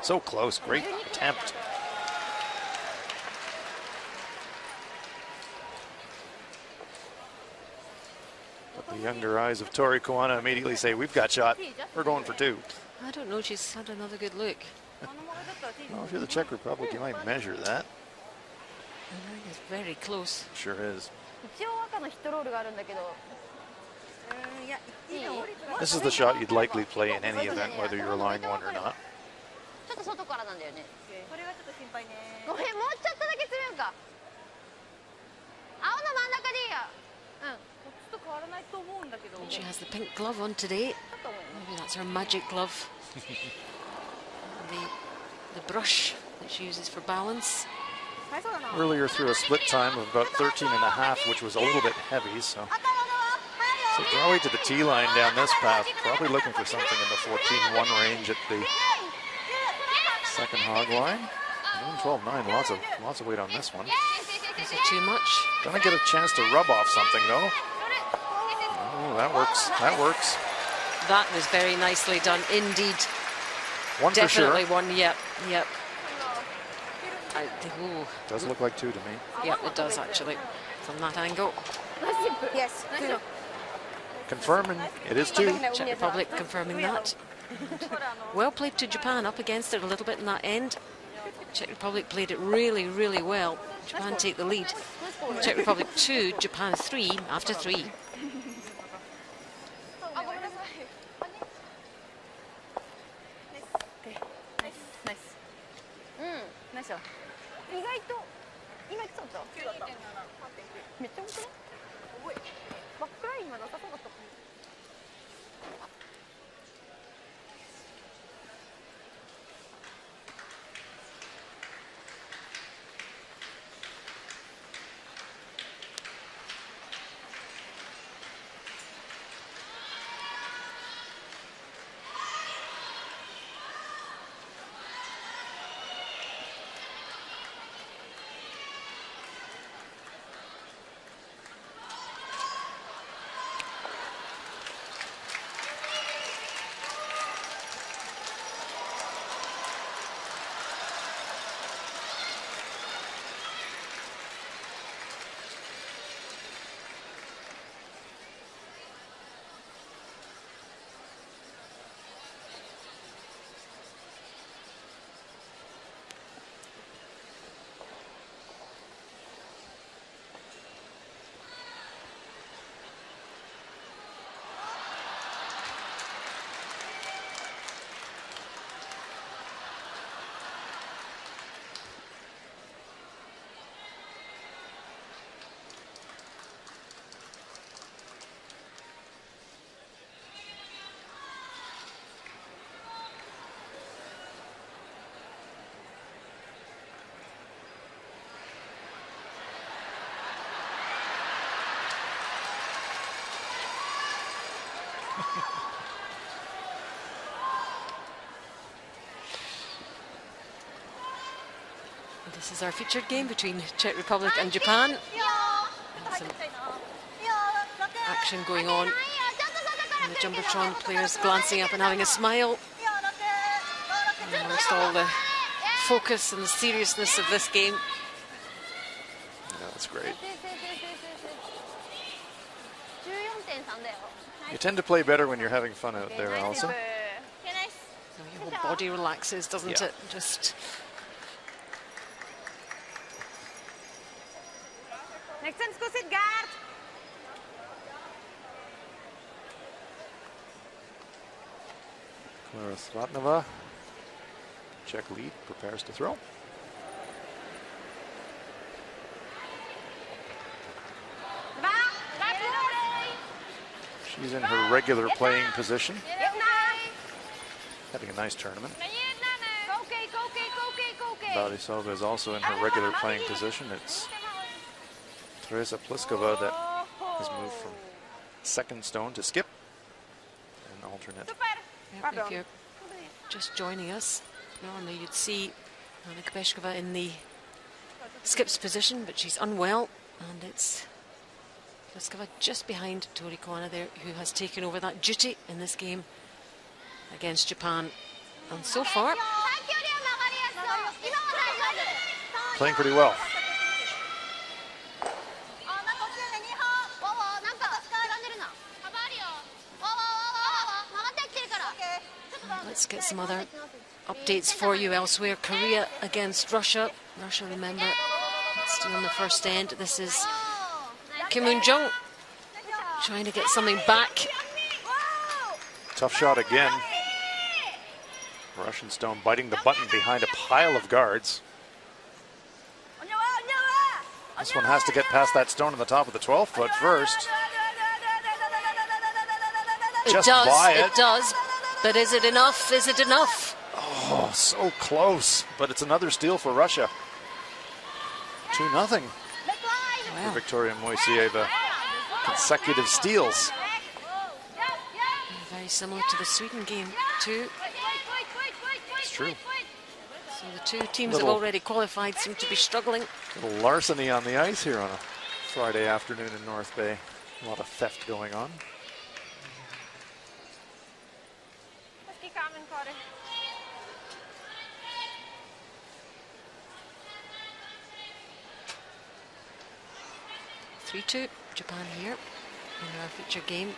Speaker 2: So close. Great attempt. But the younger eyes of Tori Kuana immediately say, we've got shot. We're going for two.
Speaker 1: I don't know. She's had another good look.
Speaker 2: Well, if you're the Czech Republic, you might measure that.
Speaker 1: I think it's very close.
Speaker 2: Sure is.
Speaker 3: 一応赤のヒットロールがあるんだけど
Speaker 2: This is the shot you'd likely play in any event, whether you're line one or not.
Speaker 3: ちょっと外からなんだよね
Speaker 4: これがちょっと心配ね
Speaker 3: ごめんもうちょっとだけ強いか青の真ん中でいいやうん
Speaker 4: ちょっと変わらないと思うんだけど
Speaker 1: She has the pink glove on today.
Speaker 3: ちょっと重い
Speaker 1: Maybe that's her magic glove. the brush that she uses for balance.
Speaker 4: はいそうだな
Speaker 2: Earlier through a split time of about 13 and a half, which was a little bit heavy, so draw weight to the tee line down this path, probably looking for something in the 14-1 range at the second hog line. 12-9, lots of weight on this one.
Speaker 1: Is it too much?
Speaker 2: Gonna get a chance to rub off something though. Oh, that works. That works.
Speaker 1: That was very nicely done indeed.
Speaker 2: One for sure.
Speaker 1: Definitely one. Yep. Yep. Ooh.
Speaker 2: Does look like two to me.
Speaker 1: Yep, it does actually. From that angle.
Speaker 4: Yes
Speaker 2: Confirming it is two.
Speaker 1: Czech Republic confirming that. Well played to Japan, up against it a little bit in that end. Czech Republic played it really, really well. Japan take the lead. Czech Republic 2, Japan 3 after 3.
Speaker 4: あごめんなさいナイスナイス
Speaker 3: うん
Speaker 4: ナイスよ
Speaker 3: 意外と今いくつだった
Speaker 4: 9だった
Speaker 3: めっちゃ重くない
Speaker 4: 重い
Speaker 3: バックラインはなさそうだったか
Speaker 1: This is our featured game between Czech Republic and Japan. Some action going on. And the Jumbotron players glancing up and having a smile. And amongst all the focus and the seriousness of this game.
Speaker 2: Yeah, that's great. You tend to play better when you're having fun out there, Alison.
Speaker 1: So your whole body relaxes, doesn't it? Just
Speaker 3: Next time, go sit guard.
Speaker 2: Klara Slatnova, Czech lead, prepares to throw. She's in her regular playing position. Having a nice tournament. Borisova is also in her regular playing position. It's Teresa Pliskova that has moved from second stone to skip and alternate.
Speaker 1: yeah, if you're just joining us, normally you'd see Anna Kubeshkova in the skips position, but she's unwell, and it's Pliskova just behind Tori Koana there, who has taken over that duty in this game against Japan. And so far,
Speaker 2: playing pretty well.
Speaker 1: let's get some other updates for you elsewhere. Korea against Russia. Russia, remember, still in the first end. This is Kim Moon-jung trying to get something back.
Speaker 2: Tough shot again. Russian stone biting the button behind a pile of guards. This one has to get past that stone on the top of the 12th foot first.
Speaker 1: It does. But is it enough? Is it enough?
Speaker 2: Oh, so close. But it's another steal for Russia. 2-0
Speaker 1: Wow.
Speaker 2: for Victoria Moisieva. Consecutive steals.
Speaker 1: Very similar to the Sweden game too.
Speaker 2: It's true.
Speaker 1: So the two teams have already qualified seem to be struggling.
Speaker 2: Little larceny on the ice here on a Friday afternoon in North Bay. A lot of theft going on.
Speaker 1: (3-2) Japan here in our feature game.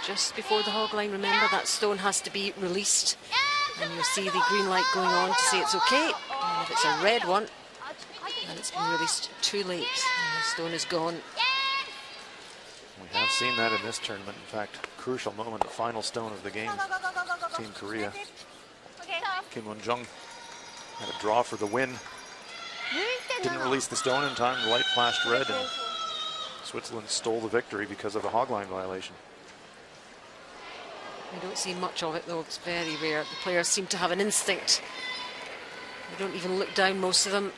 Speaker 1: Just before the hog line, remember that stone has to be released, and you'll see the green light going on to say it's okay. And if it's a red one, then it's been released too late and the stone is gone.
Speaker 2: We have seen that in this tournament. In fact, crucial moment, the final stone of the game. Team Korea. Kim Moon-jung had a draw for the win. Didn't release the stone in time. The light flashed red, and Switzerland stole the victory because of a hogline violation.
Speaker 1: We don't see much of it though. It's very rare. The players seem to have an instinct. They don't even look down, most of them.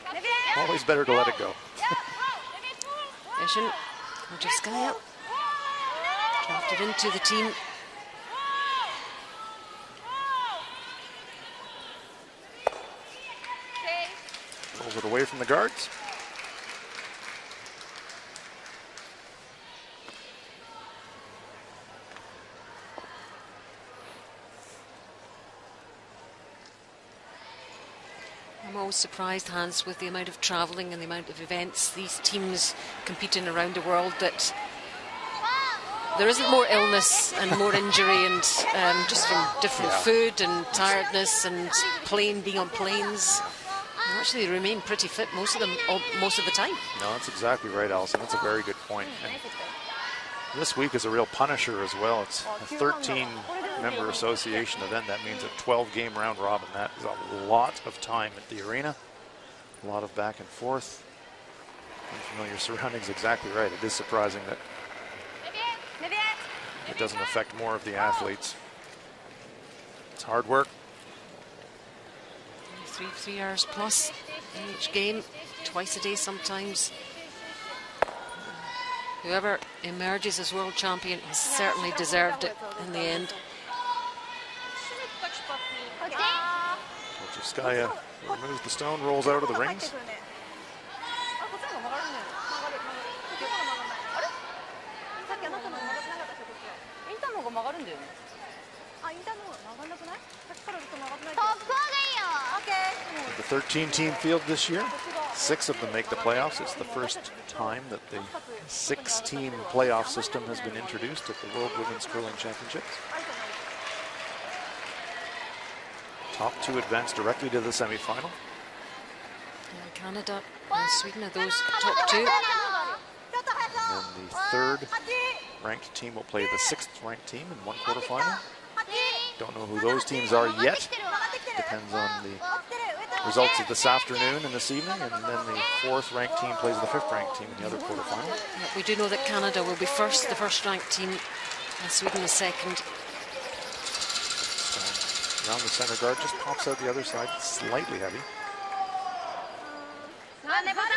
Speaker 2: Always better to let it go.
Speaker 1: Eshin Kojoskaya drafted into the team.
Speaker 2: Pulls it away from the guards.
Speaker 1: I'm always surprised, Hans, with the amount of travelling and the amount of events these teams competing around the world, that there isn't more illness and more injury and just from different food and tiredness and being on planes. And actually, they remain pretty fit, most of them, most of the time.
Speaker 2: No, that's exactly right, Alison. That's a very good point. And this week is a real punisher as well. It's a 13-member association event. That means a 12-game round robin. That is a lot of time at the arena. A lot of back and forth. Unfamiliar surroundings, exactly right. It is surprising that it doesn't affect more of the athletes. It's hard work.
Speaker 1: 3 hours plus in each game, twice a day sometimes. Whoever emerges as world champion has certainly deserved it in the end.
Speaker 2: Chevskaya removes the stone, rolls out of the rings. The 13-team field this year, 6 of them make the playoffs. It's the first time that the 6-team playoff system has been introduced at the World Women's Curling Championships. Top 2 advance directly to the semifinal.
Speaker 1: Yeah, Canada and Sweden are those top 2.
Speaker 2: And then the 3rd ranked team will play the 6th ranked team in one quarterfinal. Don't know who those teams are yet. Depends on the results of this afternoon and this evening. And then the 4th ranked team plays the 5th ranked team in the other quarterfinal.
Speaker 1: Yeah, we do know that Canada will be first, the first ranked team, and Sweden the second.
Speaker 2: So around the center guard, just pops out the other side, slightly heavy.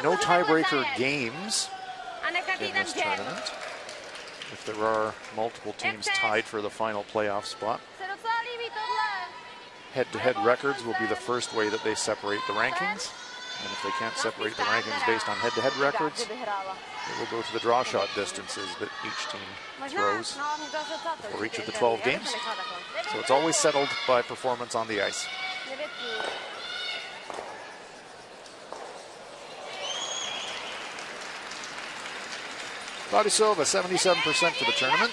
Speaker 2: No tiebreaker games in this tournament. If there are multiple teams tied for the final playoff spot, head-to-head records will be the first way that they separate the rankings. And if they can't separate the rankings based on head-to-head records, it will go to the draw shot distances that each team throws for each of the 12 games. So it's always settled by performance on the ice. Borisova, 77% for the tournament.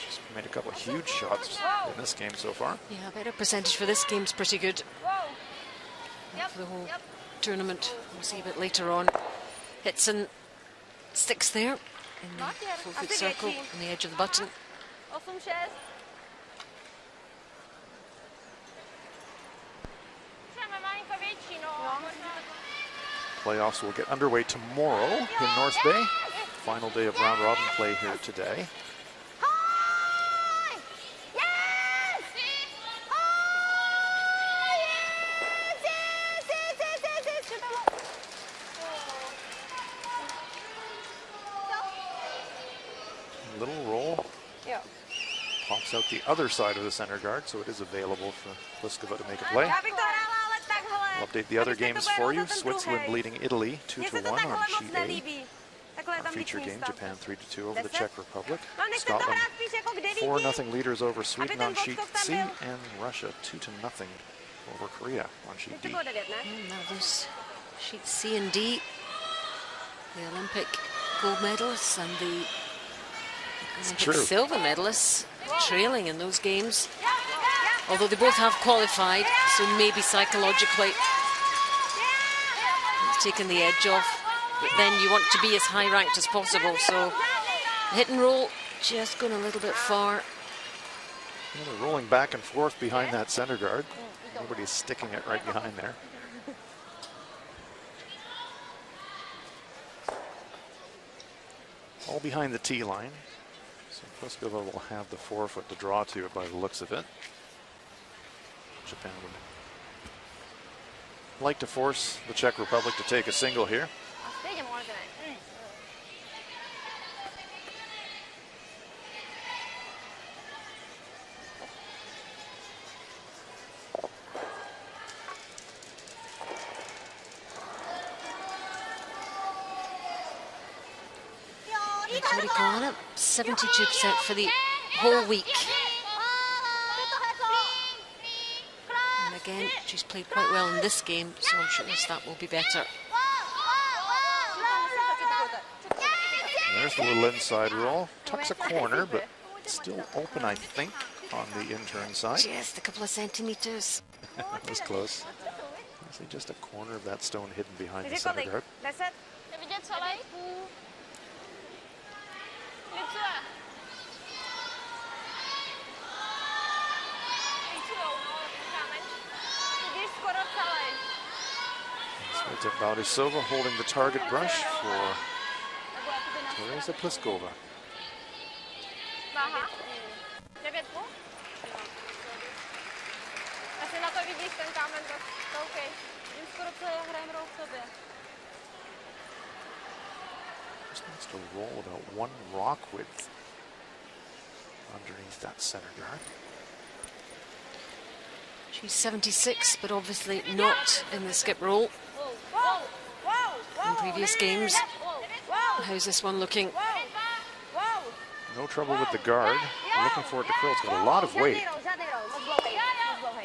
Speaker 2: She's made a couple of huge shots in this game so far.
Speaker 1: Yeah, better percentage for this game's pretty good. Not for the whole tournament. We'll see a bit later on. Hits and sticks there in the 4-foot circle on the edge of the button.
Speaker 2: Playoffs will get underway tomorrow in North Bay. Final day of round robin play here today. Little roll. Pops out the other side of the center guard, so it is available for Pliskova to make a play. We'll update the other games for you. Switzerland leading Italy 2-1 on sheet A. Our feature game, Japan 3-2 over the Czech Republic. Scotland 4-0 leaders over Sweden on sheet C, and Russia 2-0 over Korea on sheet D.
Speaker 1: Now those sheets C and D, the Olympic gold medalists and the Olympic silver medalists trailing in those games. Although they both have qualified, so maybe psychologically it's taken the edge off. But then you want to be as high ranked as possible, so hit and roll just going a little bit far.
Speaker 2: Well, they're rolling back and forth behind that center guard. Nobody's sticking it right behind there. All behind the tee line. So Pliskova will have the 4-foot to draw to it by the looks of it. Japan would like to force the Czech Republic to take a single here.
Speaker 1: Cody Koana, 72% for the whole week. And again, she's played quite well in this game, so I'm sure that will be better.
Speaker 2: There's the little inside roll. Tucks a corner, but still open, I think, on the intern side.
Speaker 1: Just a couple of centimeters.
Speaker 2: That was close. Actually, just a corner of that stone hidden behind the center guard. Sveta Borisova holding the target brush for Tereza Pliskova. Just wants to roll about 1 rock width underneath that center guard.
Speaker 1: She's 76, but obviously not in the skip roll in previous games. How's this one looking?
Speaker 2: No trouble with the guard. Looking for it to curl. It's got a lot of weight.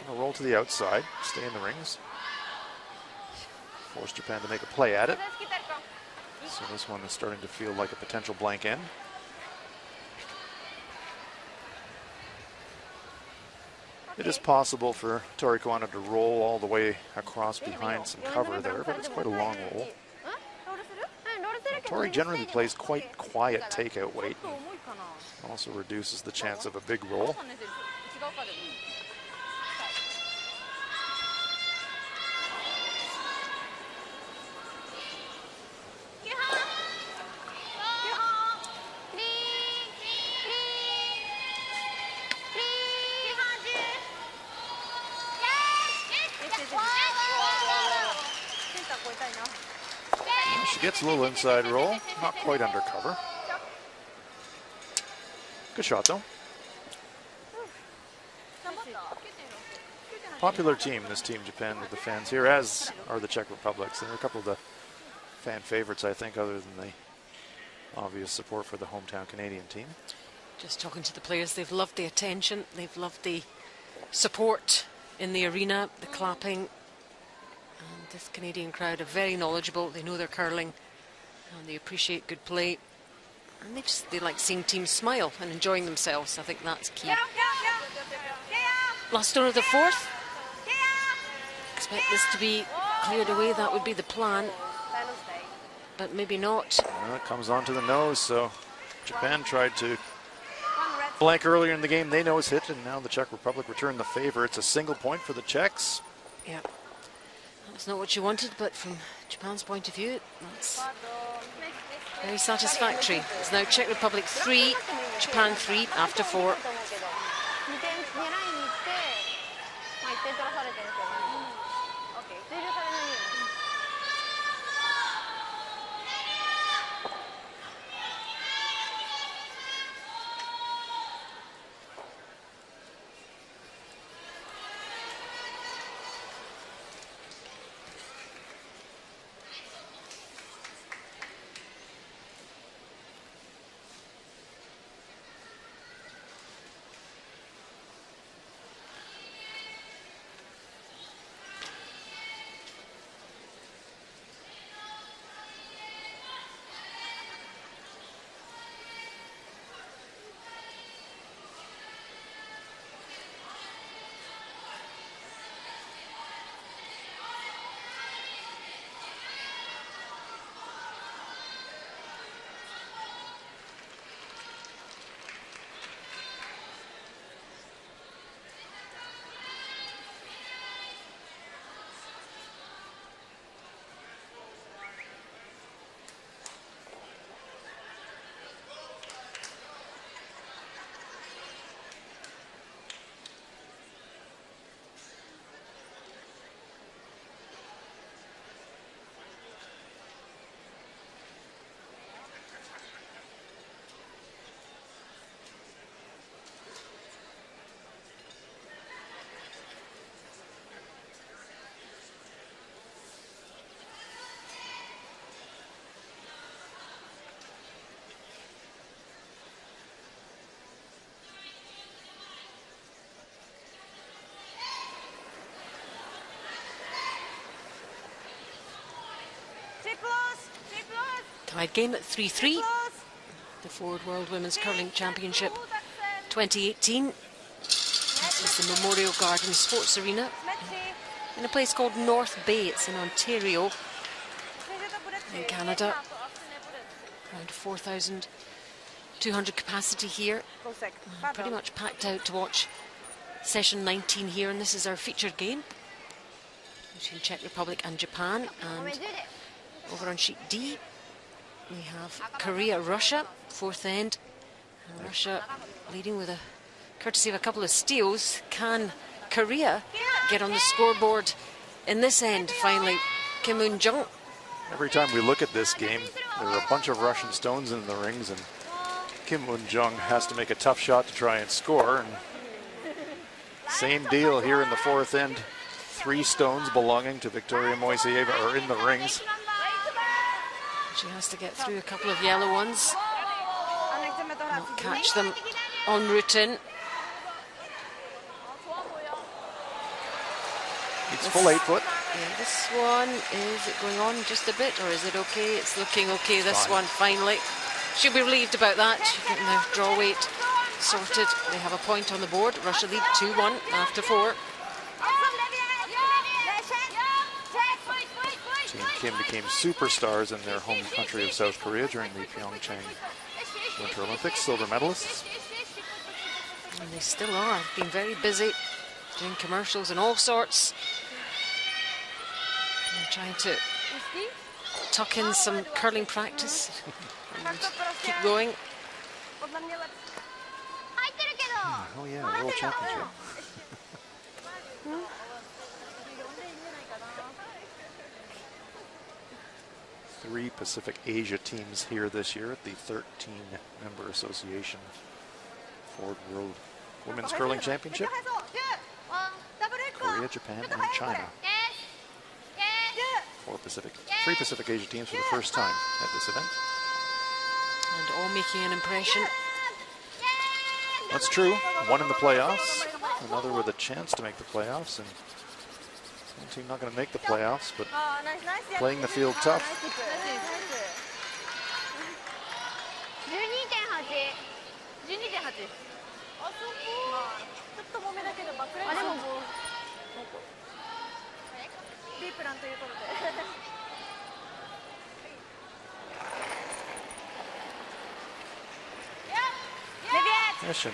Speaker 2: Gonna roll to the outside, stay in the rings. Force Japan to make a play at it. So this one is starting to feel like a potential blank end. It is possible for Tori Koano to roll all the way across behind some cover there, but it's quite a long roll. Tori generally plays quite quiet takeout weight, and also reduces the chance of a big roll. She gets a little inside roll, not quite under cover. Good shot though. Popular team, this Team Japan, with the fans here, as are the Czech Republics. There are a couple of the fan favorites, I think, other than the obvious support for the hometown Canadian team.
Speaker 1: Just talking to the players, they've loved the attention, they've loved the support in the arena, the clapping. And this Canadian crowd are very knowledgeable. They know their curling and they appreciate good play. And they like seeing teams smile and enjoying themselves. I think that's key. Last stone of the fourth. Expect this to be cleared away. That would be the plan. But maybe not.
Speaker 2: Well, it comes onto the nose, so Japan tried to blank earlier in the game. They nose hit, and now the Czech Republic return the favor. It's a single point for the Czechs.
Speaker 1: Yeah. That's not what you wanted, but from Japan's point of view, that's very satisfactory. It's now Czech Republic 3, Japan 3 after 4. Tied game at 3-3. The Ford World Women's Curling Championship 2018. This is the Memorial Garden Sports Arena in a place called North Bay. It's in Ontario, in Canada. Around 4,200 capacity here. Pretty much packed out to watch session 19 here, and this is our featured game between Czech Republic and Japan. And over on sheet D, we have Korea, Russia, fourth end. And Russia leading with a courtesy of a couple of steals. Can Korea get on the scoreboard in this end finally? Kim Eun-jung.
Speaker 2: Every time we look at this game, There are a bunch of Russian stones in the rings, and Kim Eun-jung has to make a tough shot to try and score. And same deal here in the fourth end. 3 stones belonging to Victoria Moiseeva are in the rings.
Speaker 1: She has to get through a couple of yellow ones, not catch them en route in.
Speaker 2: It's full 8 foot.
Speaker 1: Yeah, this one, is it going on just a bit, or is it okay? It's looking okay, this one, finally. She'll be relieved about that. She's getting the draw weight sorted. They have a point on the board. Russia lead 2-1 after 4.
Speaker 2: Team Kim became superstars in their home country of South Korea during the Pyeongchang Winter Olympics, silver medalists.
Speaker 1: And they still are, been very busy doing commercials and all sorts. And trying to tuck in some curling practice and keep going.
Speaker 2: Oh yeah, World Championship. 3 Pacific Asia teams here this year at the 13-member association Ford World Women's Curling Championship. Korea, Japan, and China. 3 Pacific Asia teams for the first time at this event.
Speaker 1: And all making an impression.
Speaker 2: That's true. One in the playoffs, another with a chance to make the playoffs, and one team not going to make the playoffs, but playing the field tough.
Speaker 4: ビープランということで。
Speaker 2: Mission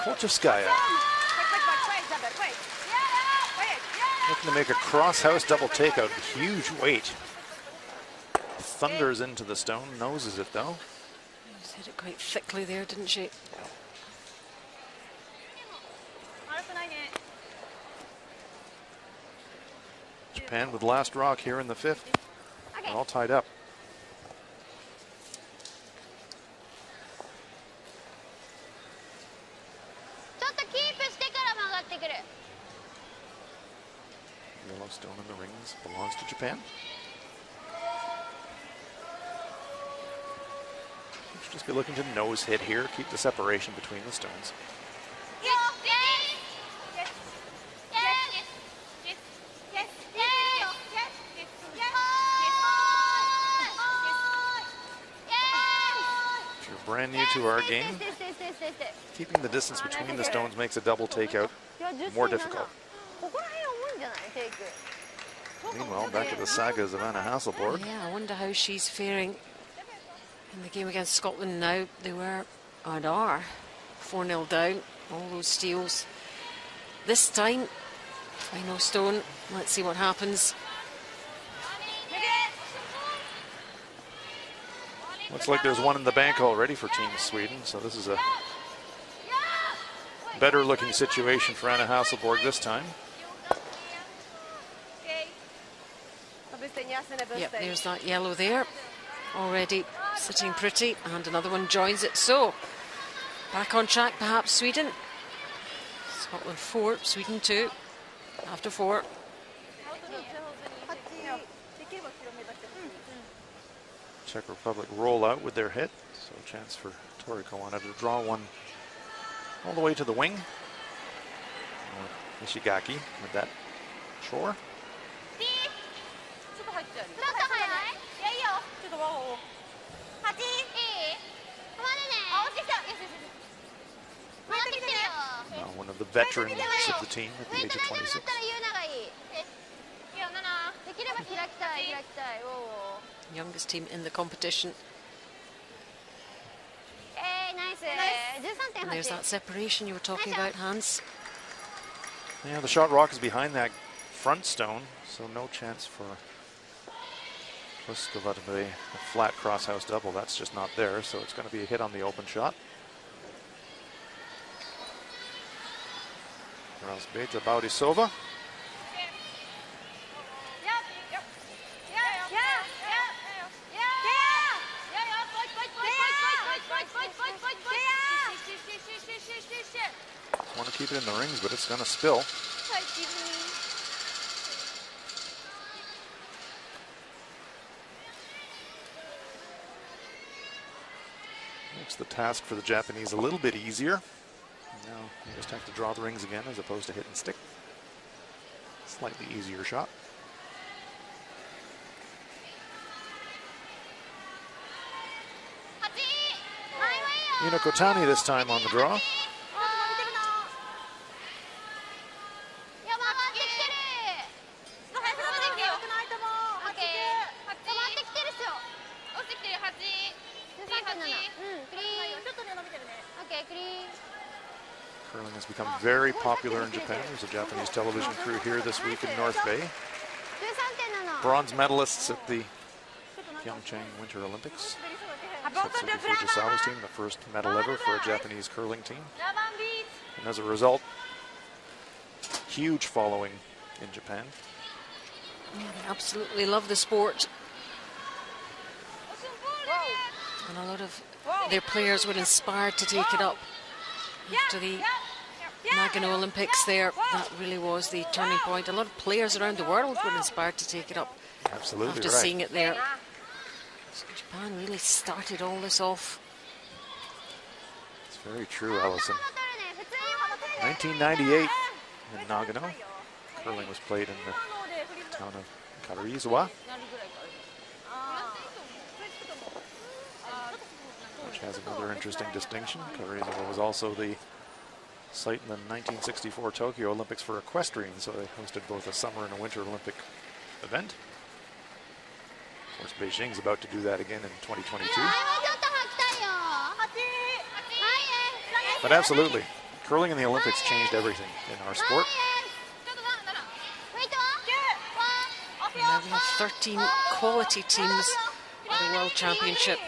Speaker 2: Kolchevskaya looking to make a cross-house double takeout. Huge weight. Thunders into the stone, noses it though.
Speaker 1: She's hit it quite thickly there, didn't she?
Speaker 2: Japan with last rock here in the 5th. They're all tied up. Yellowstone in the rings belongs to Japan. Should just be looking to nose hit here, keep the separation between the stones. If you're brand new to our game, keeping the distance between the stones makes a double takeout more difficult. Meanwhile, back to the sagas of Anna Hasselborg.
Speaker 1: Yeah, I wonder how she's faring in the game against Scotland now. They were, and are, 4-0 down. All those steals. This time, final stone. Let's see what happens.
Speaker 2: Looks like there's one in the bank already for Team Sweden, so this is a better looking situation for Anna Hasselborg this time.
Speaker 1: Yep, there's that yellow there, already sitting pretty, and another one joins it. So, back on track perhaps Sweden. Scotland 4, Sweden 2, after 4.
Speaker 2: Czech Republic roll out with their hit, so a chance for Tori Kawana to draw one all the way to the wing. Nishigaki with that chore. One of the veterans of the team at the age of 26.
Speaker 1: Youngest team in the competition. And there's that separation you were talking about, Hans.
Speaker 2: Yeah, the shot rock is behind that front stone, so no chance for Pliskova to play a flat cross-house double. That's just not there, so it's going to be a hit on the open shot. Rozbeta Baudisova. keep it in the rings, but it's going to spill. Makes the task for the Japanese a little bit easier. Now you just have to draw the rings again as opposed to hit and stick. Slightly easier shot. Yuna Kotani this time on the draw. Curling has become very popular in Japan. There's a Japanese television crew here this week in North Bay. Bronze medalists at the Pyeongchang Winter Olympics. Satsuki Fujisawa's team, the first medal ever for a Japanese curling team. And as a result, huge following in Japan.
Speaker 1: They absolutely love the sport. And a lot of their players were inspired to take it up after the Nagano Olympics there. That really was the turning point. A lot of players around the world were inspired to take it up.
Speaker 2: Absolutely
Speaker 1: after
Speaker 2: right.
Speaker 1: seeing it there. So Japan really started all this off.
Speaker 2: It's very true, Allison. 1998 in Nagano. Curling was played in the town of Karuizawa, which has another interesting distinction. Karuizawa was also the site in the 1964 Tokyo Olympics for equestrian, so they hosted both a summer and a winter Olympic event. Of course, Beijing's about to do that again in 2022. But absolutely, curling in the Olympics changed everything in our sport.
Speaker 1: Now we have 13 quality teams at the World Championship.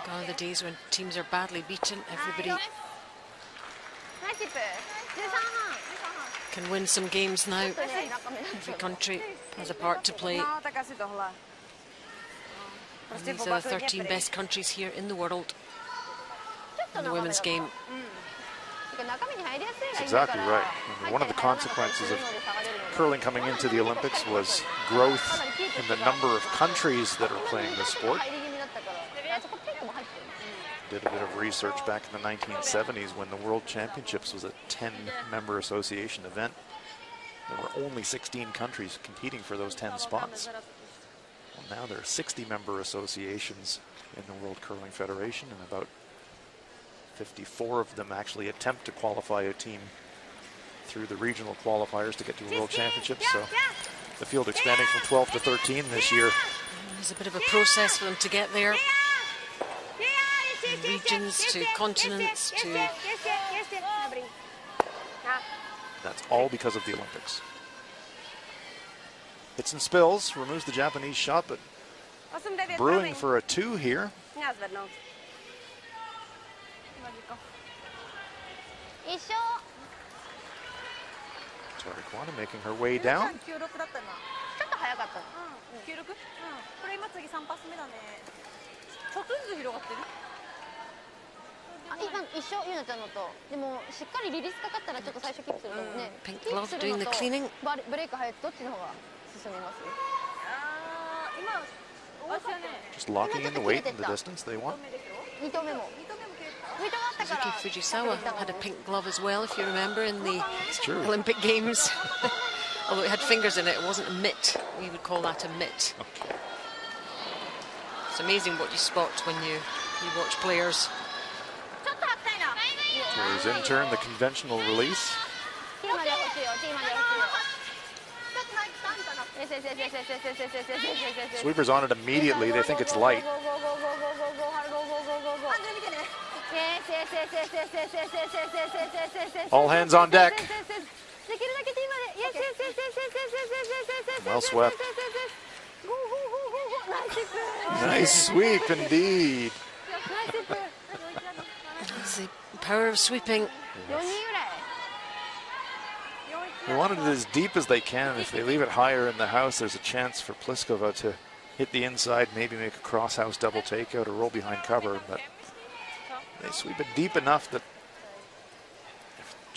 Speaker 1: Gone are the days when teams are badly beaten. Everybody can win some games now. Every country has a part to play. And these are the 13 best countries here in the world in the women's game.
Speaker 2: That's exactly right. And one of the consequences of curling coming into the Olympics was growth in the number of countries that are playing the sport. Did a bit of research back in the 1970s when the World Championships was a 10-member association event. There were only 16 countries competing for those 10 spots. Well, now there are 60-member associations in the World Curling Federation, and about 54 of them actually attempt to qualify a team through the regional qualifiers to get to a World Championship. So the field expanding from 12 to 13 this year.
Speaker 1: There's a bit of a process for them to get there. Regions to continents to...
Speaker 2: That's all because of the Olympics. Hits and spills, removes the Japanese shot, but brewing for a 2 here. Torikwana making her way down.
Speaker 1: Pink glove doing the cleaning.
Speaker 2: Just locking in the weight and the distance they want.
Speaker 1: Suzuki Fujisawa had a pink glove as well, if you remember, in the Olympic Games. Although it had fingers in it, it wasn't a mitt. We would call that a mitt.
Speaker 2: Okay.
Speaker 1: It's amazing what you spot when you watch players.
Speaker 2: Tori's in turn, the conventional release. Sweeper's on it immediately. They think it's light. All hands on deck. Well swept. Nice sweep indeed.
Speaker 1: That's the power of sweeping.
Speaker 2: Yes. They wanted it as deep as they can. If they leave it higher in the house, there's a chance for Pliskova to hit the inside, maybe make a cross house double takeout or roll behind cover. But they sweep it deep enough that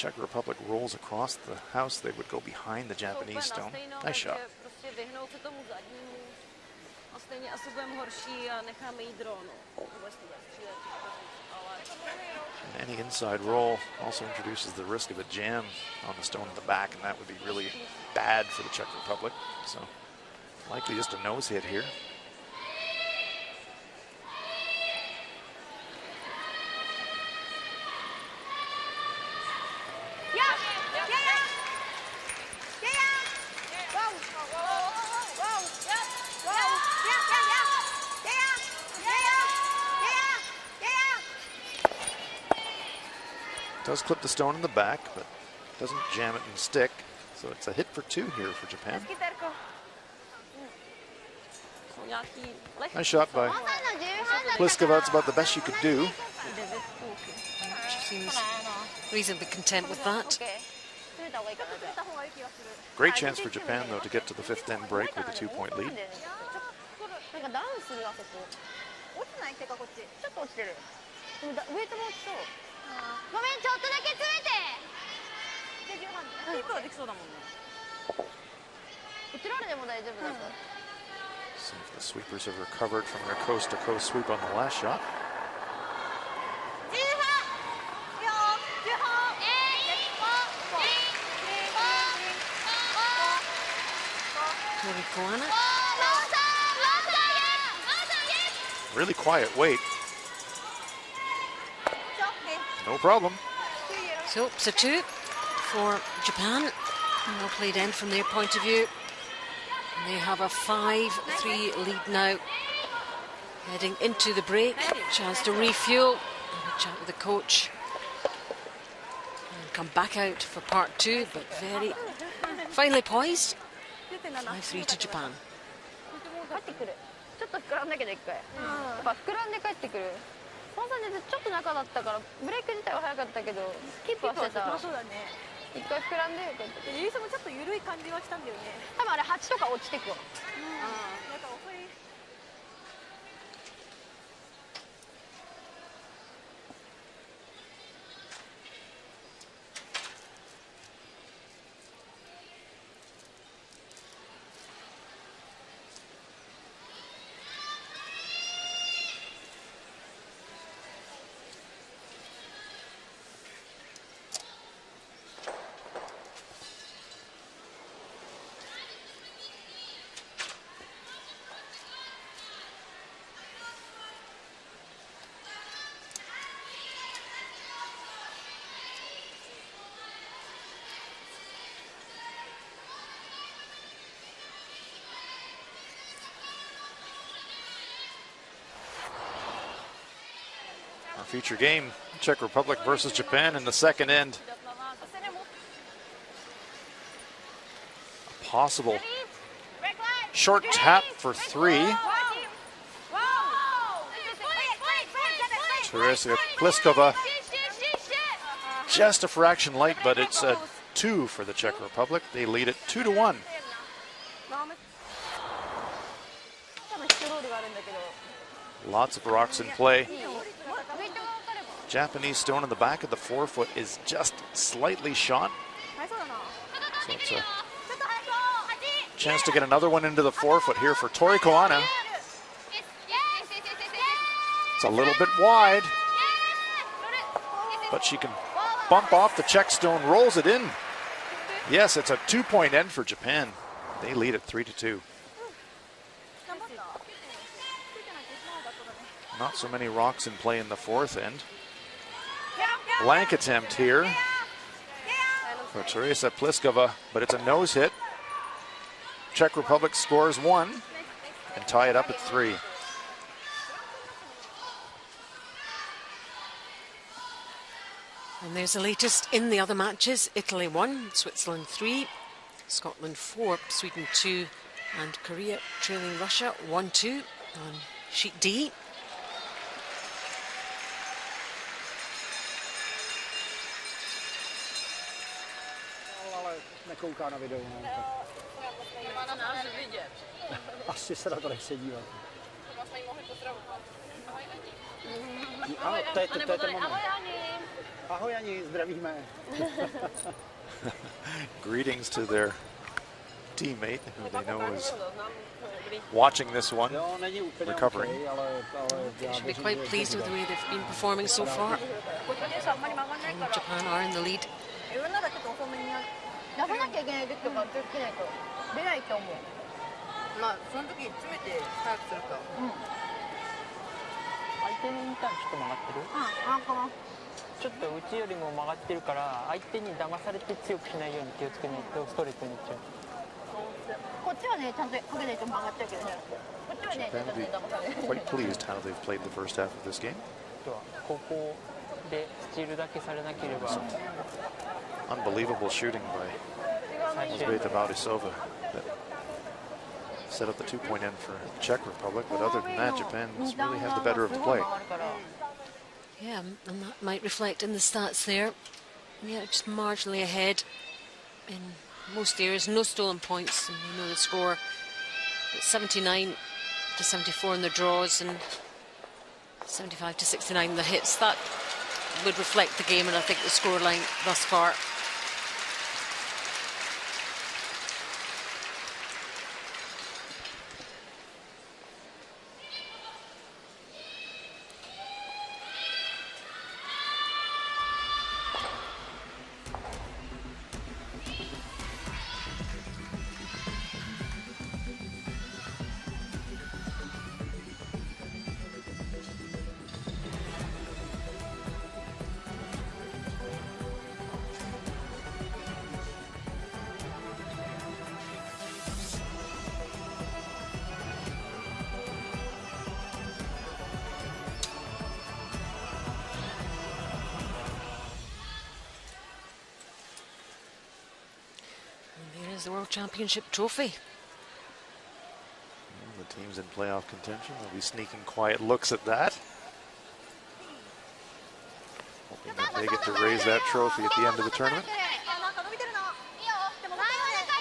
Speaker 2: Czech Republic rolls across the house, they would go behind the Japanese stone. Nice shot. And any inside roll also introduces the risk of a jam on the stone in the back, and that would be really bad for the Czech Republic. So likely just a nose hit here. Does clip the stone in the back, but doesn't jam it and stick. So it's a hit for 2 here for Japan. Nice shot by Pliskova. It's about the best she could do.
Speaker 1: She seems reasonably content with that.
Speaker 2: Great chance for Japan, though, to get to the 5th end break with a 2-point lead. See if the sweepers have recovered from their coast-to-coast sweep on the last shot.
Speaker 1: Tori Koana.
Speaker 2: Really quiet wait. No problem.
Speaker 1: So, Satu for Japan. Well played end from their point of view. They have a 5-3 lead now. Heading into the break. Chance to refuel. And a chat with the coach. And come back out for part 2, but very finely poised. 5-3 to Japan.
Speaker 3: ちょっと膨らんだけど1回、やっぱ膨らんで帰ってくる。その差でちょっと中だったからブレイク自体は早かったけどキープはしてた。そうだね。1回膨らんでこうやって。リリースもちょっと緩い感じはしたんだよね。多分あれ8とか落ちてくわ。なんか遅い。
Speaker 2: Our feature game, Czech Republic versus Japan in the 2nd end. A possible short tap for 3. Teresa Pliskova, just a fraction light, but it's a 2 for the Czech Republic. They lead it 2-1. Lots of rocks in play. Japanese stone in the back of the forefoot is just slightly shot. So it's a chance to get another one into the forefoot here for Tori Koana. It's a little bit wide, but she can bump off the Czech stone, rolls it in. Yes, it's a 2-point end for Japan. They lead at 3-2. Not so many rocks in play in the 4th end. Blank attempt here for Teresa Pliskova, but it's a nose hit. Czech Republic scores 1 and tie it up at 3.
Speaker 1: And there's the latest in the other matches. Italy 1, Switzerland 3, Scotland 4, Sweden 2, and Korea trailing Russia 1-2 on sheet D.
Speaker 5: Nekouká na video. Asi se na to nechce dívat.
Speaker 2: Greetings to their teammate, who they know is watching this one, recovering.
Speaker 1: They should be quite pleased with the way they've been performing so far. And Japan are in the lead.
Speaker 3: 出さなきゃいけない時とか出ないと出ないと思う。
Speaker 4: まあその時詰めて早くするか。
Speaker 5: 相手に見たらちょっと曲がってる？
Speaker 3: なんかな。
Speaker 5: ちょっとうちよりも曲がってるから相手に騙されて強くしないように気をつけないとストレートにいっちゃう。
Speaker 3: こっちはねちゃんとかけないと曲がっちゃうけどね。こっちはねちゃんとね騙される。
Speaker 2: Quite pleased how they've played the first half of this game.
Speaker 5: あとはここでスチールだけされなければ
Speaker 2: Unbelievable shooting by Elzbieta Baudisova that set up the 2-point end for Czech Republic, but other than that, Japan's really had the better of the play.
Speaker 1: Yeah, and that might reflect in the stats there. Yeah, just marginally ahead in most areas. No stolen points, and you know the score. It's 79 to 74 in the draws and 75 to 69 in the hits. That would reflect the game, and I think the scoreline thus far. The World Championship trophy.
Speaker 2: The teams in playoff contention will be sneaking quiet looks at that. Hoping that they get to raise that trophy at the end of the tournament.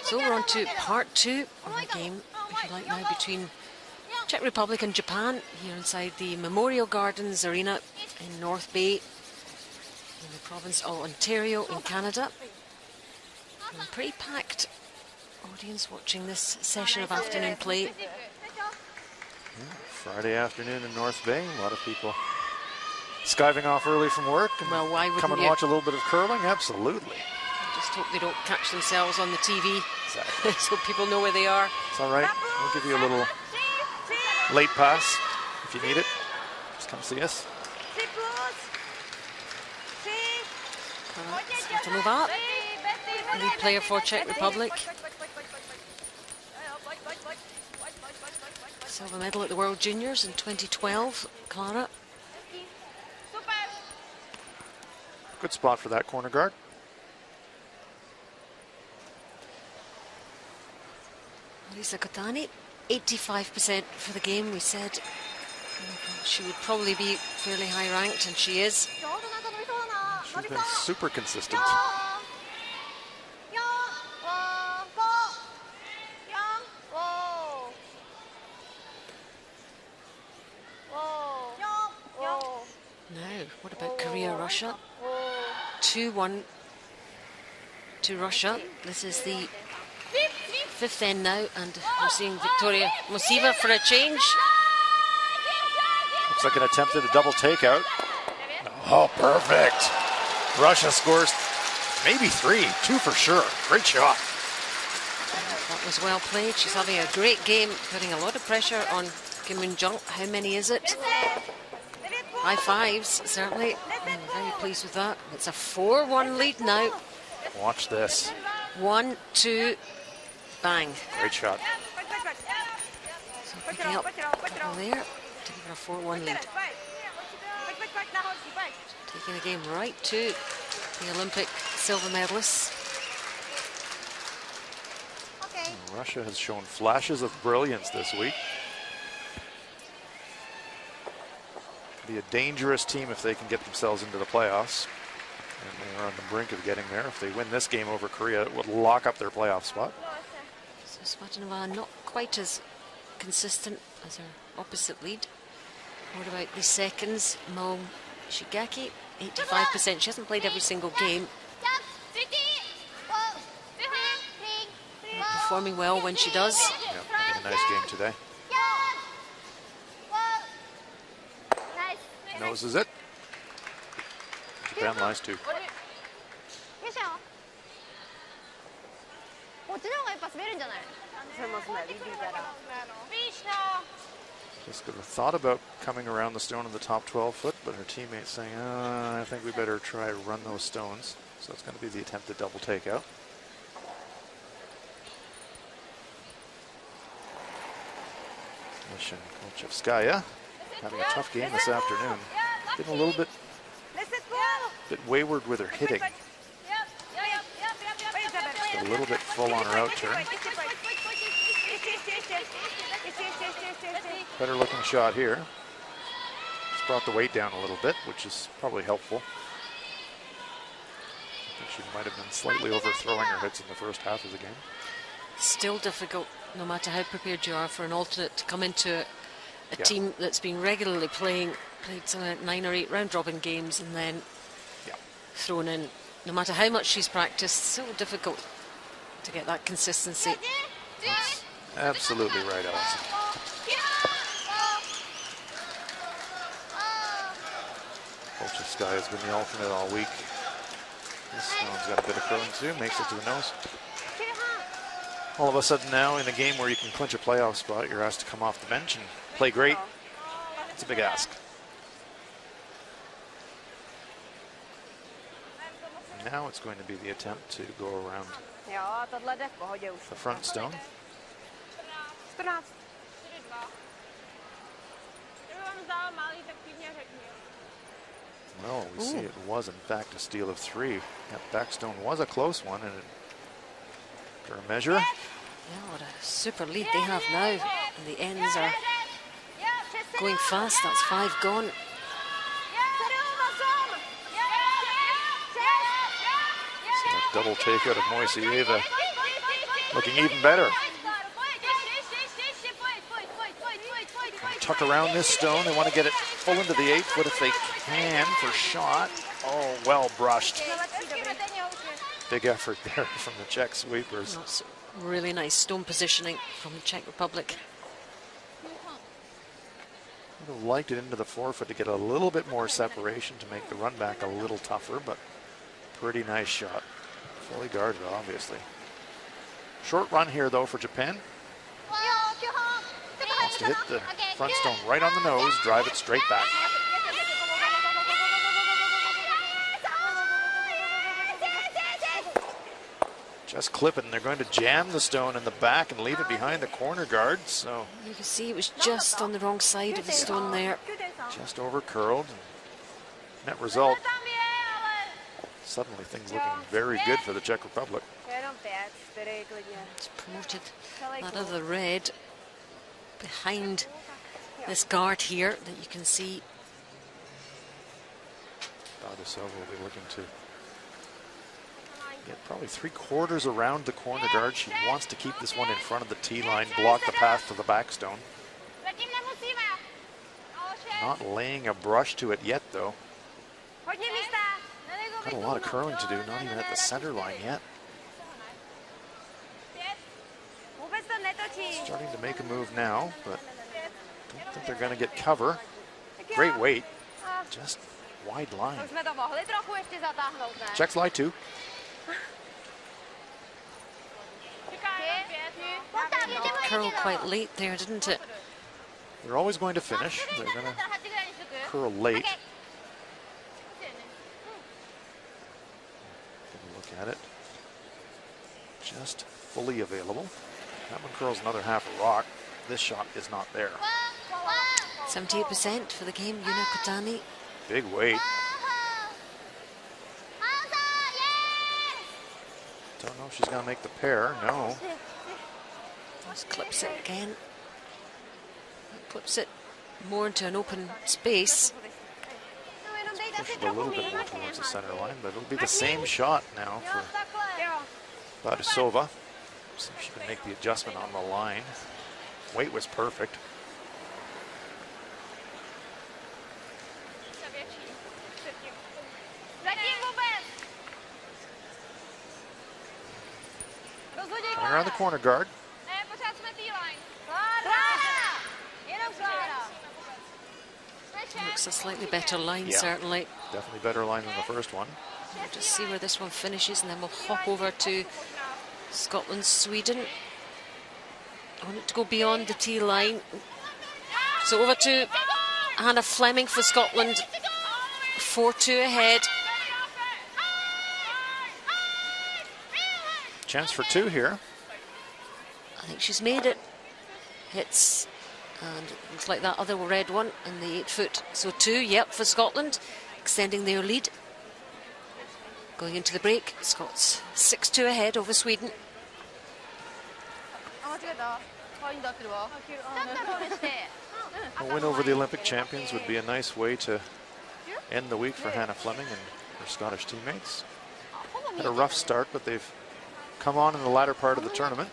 Speaker 1: So we're on to part 2 of the game, if you like now, between Czech Republic and Japan here inside the Memorial Gardens Arena in North Bay in the province of Ontario in Canada. And a pretty packed audience watching this session of afternoon play.
Speaker 2: Yeah, Friday afternoon in North Bay, a lot of people skiving off early from work and
Speaker 1: Well, why wouldn't
Speaker 2: come and
Speaker 1: you?
Speaker 2: watch a little bit of curling. Absolutely.
Speaker 1: Just hope they don't catch themselves on the TV
Speaker 2: Exactly.
Speaker 1: so people know where they are.
Speaker 2: It's all right. We'll give you a little late pass if you need it. Just come see us.
Speaker 1: Svatanova, lead player for Czech Republic. Silver medal at the World Juniors in 2012, Clara.
Speaker 2: Good spot for that corner guard.
Speaker 1: Lisa Kotani, 85% for the game. We said she would probably be fairly high ranked, and she is.
Speaker 2: She's been super consistent.
Speaker 1: Now, what about Korea, Russia? 2-1 to Russia. This is the 5th end now, and we're seeing Victoria Mosiva for a change.
Speaker 2: Looks like an attempt at a double takeout. Oh, perfect. Russia scores maybe 3, 2 for sure. Great shot.
Speaker 1: That was well played. She's having a great game, putting a lot of pressure on Kim Moon-jung. How many is it? High fives, certainly. I'm very pleased with that. It's a 4-1 lead now.
Speaker 2: Watch this.
Speaker 1: 1, 2, bang.
Speaker 2: Great shot.
Speaker 1: So picking up a couple there to give her a 4-1 lead. Taking the game right to the Olympic silver medalists.
Speaker 2: Russia has shown flashes of brilliance this week. Be a dangerous team if they can get themselves into the playoffs. And they are on the brink of getting there. If they win this game over Korea, it would lock up their playoff spot.
Speaker 1: So Svatanova not quite as consistent as her opposite lead. What about the seconds? Mo Shigaki, 85%. She hasn't played every single game. Performing well when she does.
Speaker 2: Yeah, having a nice game today. Noses it. Japan lies 2.
Speaker 3: こっちの方がやっぱ滑るんじゃない？
Speaker 2: Jessica thought about coming around the stone in the top 12 foot, but her teammates saying, I think we better try to run those stones. So it's going to be the attempted double takeout. Mission Kolchevskaya having a tough game this afternoon. Been a little bit wayward with her hitting. Just a little bit full on her out turn. Better looking shot here. Just brought the weight down a little bit, which is probably helpful. I think she might have been slightly overthrowing her hits in the first half of the game.
Speaker 1: Still difficult, no matter how prepared you are, for an alternate to come into a team that's been regularly played some 9 or 8 round-robin games and then thrown in. No matter how much she's practiced, so difficult to get that consistency.
Speaker 2: That's absolutely right, Alison. Kolchevskaya has been the alternate all week. This one's got a bit of curling too, makes it to the nose. All of a sudden now, in a game where you can clinch a playoff spot, you're asked to come off the bench and play great. It's a big ask. Now it's going to be the attempt to go around the front stone. Well, we see it was in fact a steal of 3. That backstone was a close one, and for a measure.
Speaker 1: Yeah, what a super lead they have now. And the ends are going fast. That's 5 gone.
Speaker 2: So that double takeout of Moiseeva looking even better. Tuck around this stone. They want to get it full into the 8 foot if they can for shot. Oh, well brushed. Big effort there from the Czech sweepers.
Speaker 1: That's really nice stone positioning from the Czech Republic.
Speaker 2: Would have liked it into the 4 foot to get a little bit more separation to make the run back a little tougher, but pretty nice shot. Fully guarded, obviously. Short run here, though, for Japan. Wants to hit the front stone right on the nose, drive it straight back. Just clip it, and they're going to jam the stone in the back and leave it behind the corner guard. So
Speaker 1: you can see it was just on the wrong side of the stone there.
Speaker 2: Just over curled. Net result, suddenly things looking very good for the Czech Republic.
Speaker 1: It's promoted that other red behind this guard here that you can see.
Speaker 2: Badusova will be looking to get probably 3/4 around the corner guard. She wants to keep this one in front of the tee line, block the path to the backstone. Not laying a brush to it yet, though. Got a lot of curling to do, not even at the center line yet. Starting to make a move now, but don't think they're going to get cover. Great weight, just wide line. Czechs lie 2.
Speaker 1: Curl quite late there, didn't it?
Speaker 2: They're always going to finish. They're going to curl late. Take a look at it. Just fully available. That one curls another half a rock. This shot is not there.
Speaker 1: 78% for the game, Yuna Kotani.
Speaker 2: Big weight. Don't know if she's going to make the pair. No.
Speaker 1: Just clips it again. Clips it more into an open space.
Speaker 2: Push it a little bit more towards the center line, but it'll be the same shot now for Badusova. See if she can make the adjustment on the line. Weight was perfect. Coming around the corner guard.
Speaker 1: Looks a slightly better line,
Speaker 2: Yeah.
Speaker 1: certainly.
Speaker 2: Definitely better line than the first one.
Speaker 1: We'll just see where this one finishes, and then we'll hop over to Scotland, Sweden. I want it to go beyond the tee line. So over to Hannah Fleming for Scotland. 4-2 ahead.
Speaker 2: Chance for two here.
Speaker 1: I think she's made it. Hits, and it looks like that other red one in the 8 foot. So 2, yep, for Scotland, extending their lead. Going into the break, Scots 6-2 ahead over Sweden.
Speaker 2: A win over the Olympic champions would be a nice way to end the week for Hannah Fleming and her Scottish teammates. Had a rough start, but they've come on in the latter part of the tournament.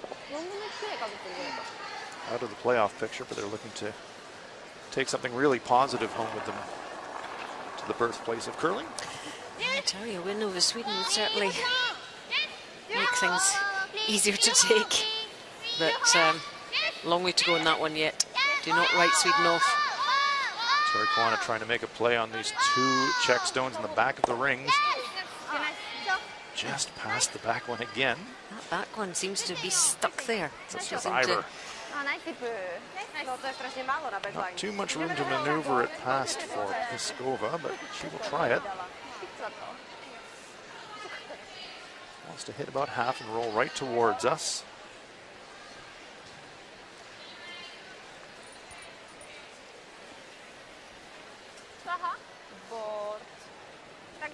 Speaker 2: Out of the playoff picture, but they're looking to take something really positive home with them to the birthplace of curling.
Speaker 1: I tell you, a win over Sweden would certainly make things easier to take. But long way to go in that one yet. Do not write Sweden off.
Speaker 2: Tori Kawana trying to make a play on these 2 check stones in the back of the rings. Just past the back one again.
Speaker 1: That back one seems to be stuck there.
Speaker 2: Survivor. Not too much room to maneuver it past for Pliskova, but she will try it. Wants to hit about half and roll right towards us.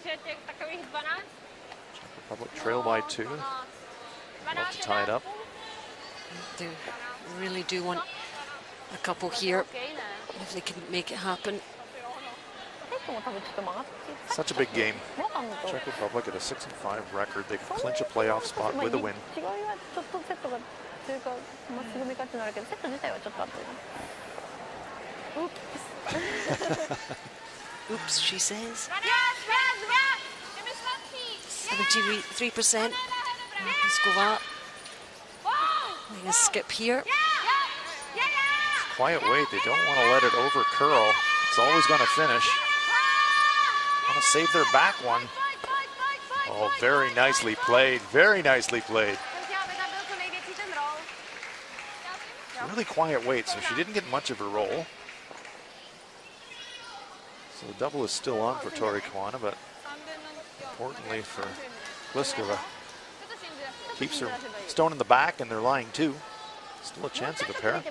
Speaker 2: Czech Republic trail by 2. Love to tie it up.
Speaker 1: They really do want a couple here if they can make it happen.
Speaker 2: Such a big game. Czech Republic at a 6-5 record. They could clinch a playoff spot with a win.
Speaker 1: Oops, she says. 73%. Pliskova. Making a skip here.
Speaker 2: Quiet weight. They don't want to let it over curl. It's always going to finish. Want to save their back one. Oh, very nicely played. Very nicely played. Really quiet weight, so she didn't get much of a roll. So the double is still on for Tori Kawana, but importantly for Pliskova, keeps her stone in the back, and they're lying 2. Still a chance of a pair.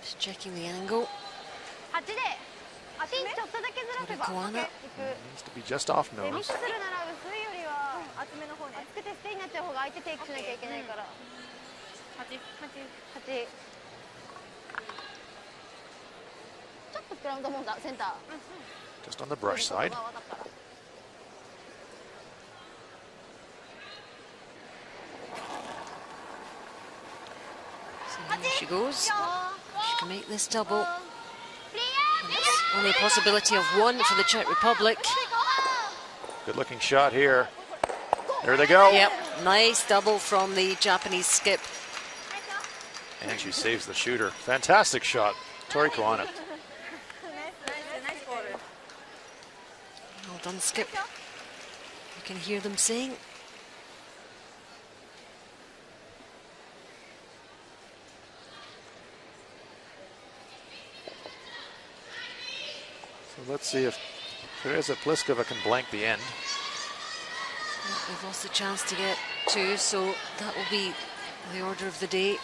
Speaker 1: Just checking the angle. Tori Kawana.
Speaker 2: Needs to be just off nose. Just on the brush side.
Speaker 1: So there she goes. She can make this double. And it's only a possibility of 1 for the Czech Republic.
Speaker 2: Good looking shot here. There they go.
Speaker 1: Yep, nice double from the Japanese skip.
Speaker 2: And she saves the shooter. Fantastic shot, Tori Kawana.
Speaker 1: Well done, Skip. You can hear them saying.
Speaker 2: So let's see if Teresa Pliskova can blank the end.
Speaker 1: They've lost the chance to get 2, so that will be the order of the day.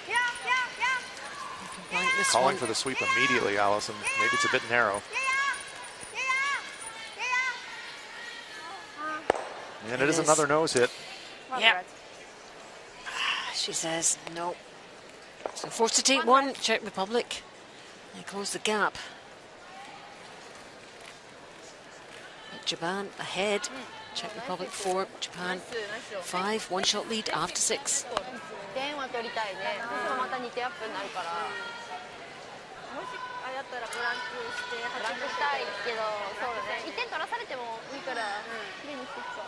Speaker 1: They can blank this
Speaker 2: Calling
Speaker 1: one.
Speaker 2: for the sweep immediately, Allison. Maybe it's a bit narrow. And it is another nose hit.
Speaker 1: Yep. She says no. So forced to take 1, Czech Republic. They close the gap. Japan ahead. Czech Republic 4, Japan 5. 1 shot lead after 6.
Speaker 3: 点は取りたいね。そしたらまた2点アップになるから。
Speaker 4: もしあれだったらブランクして
Speaker 3: ブランクしたいけど、そうだね。1点取らされてもいいから、きれいにしていくか。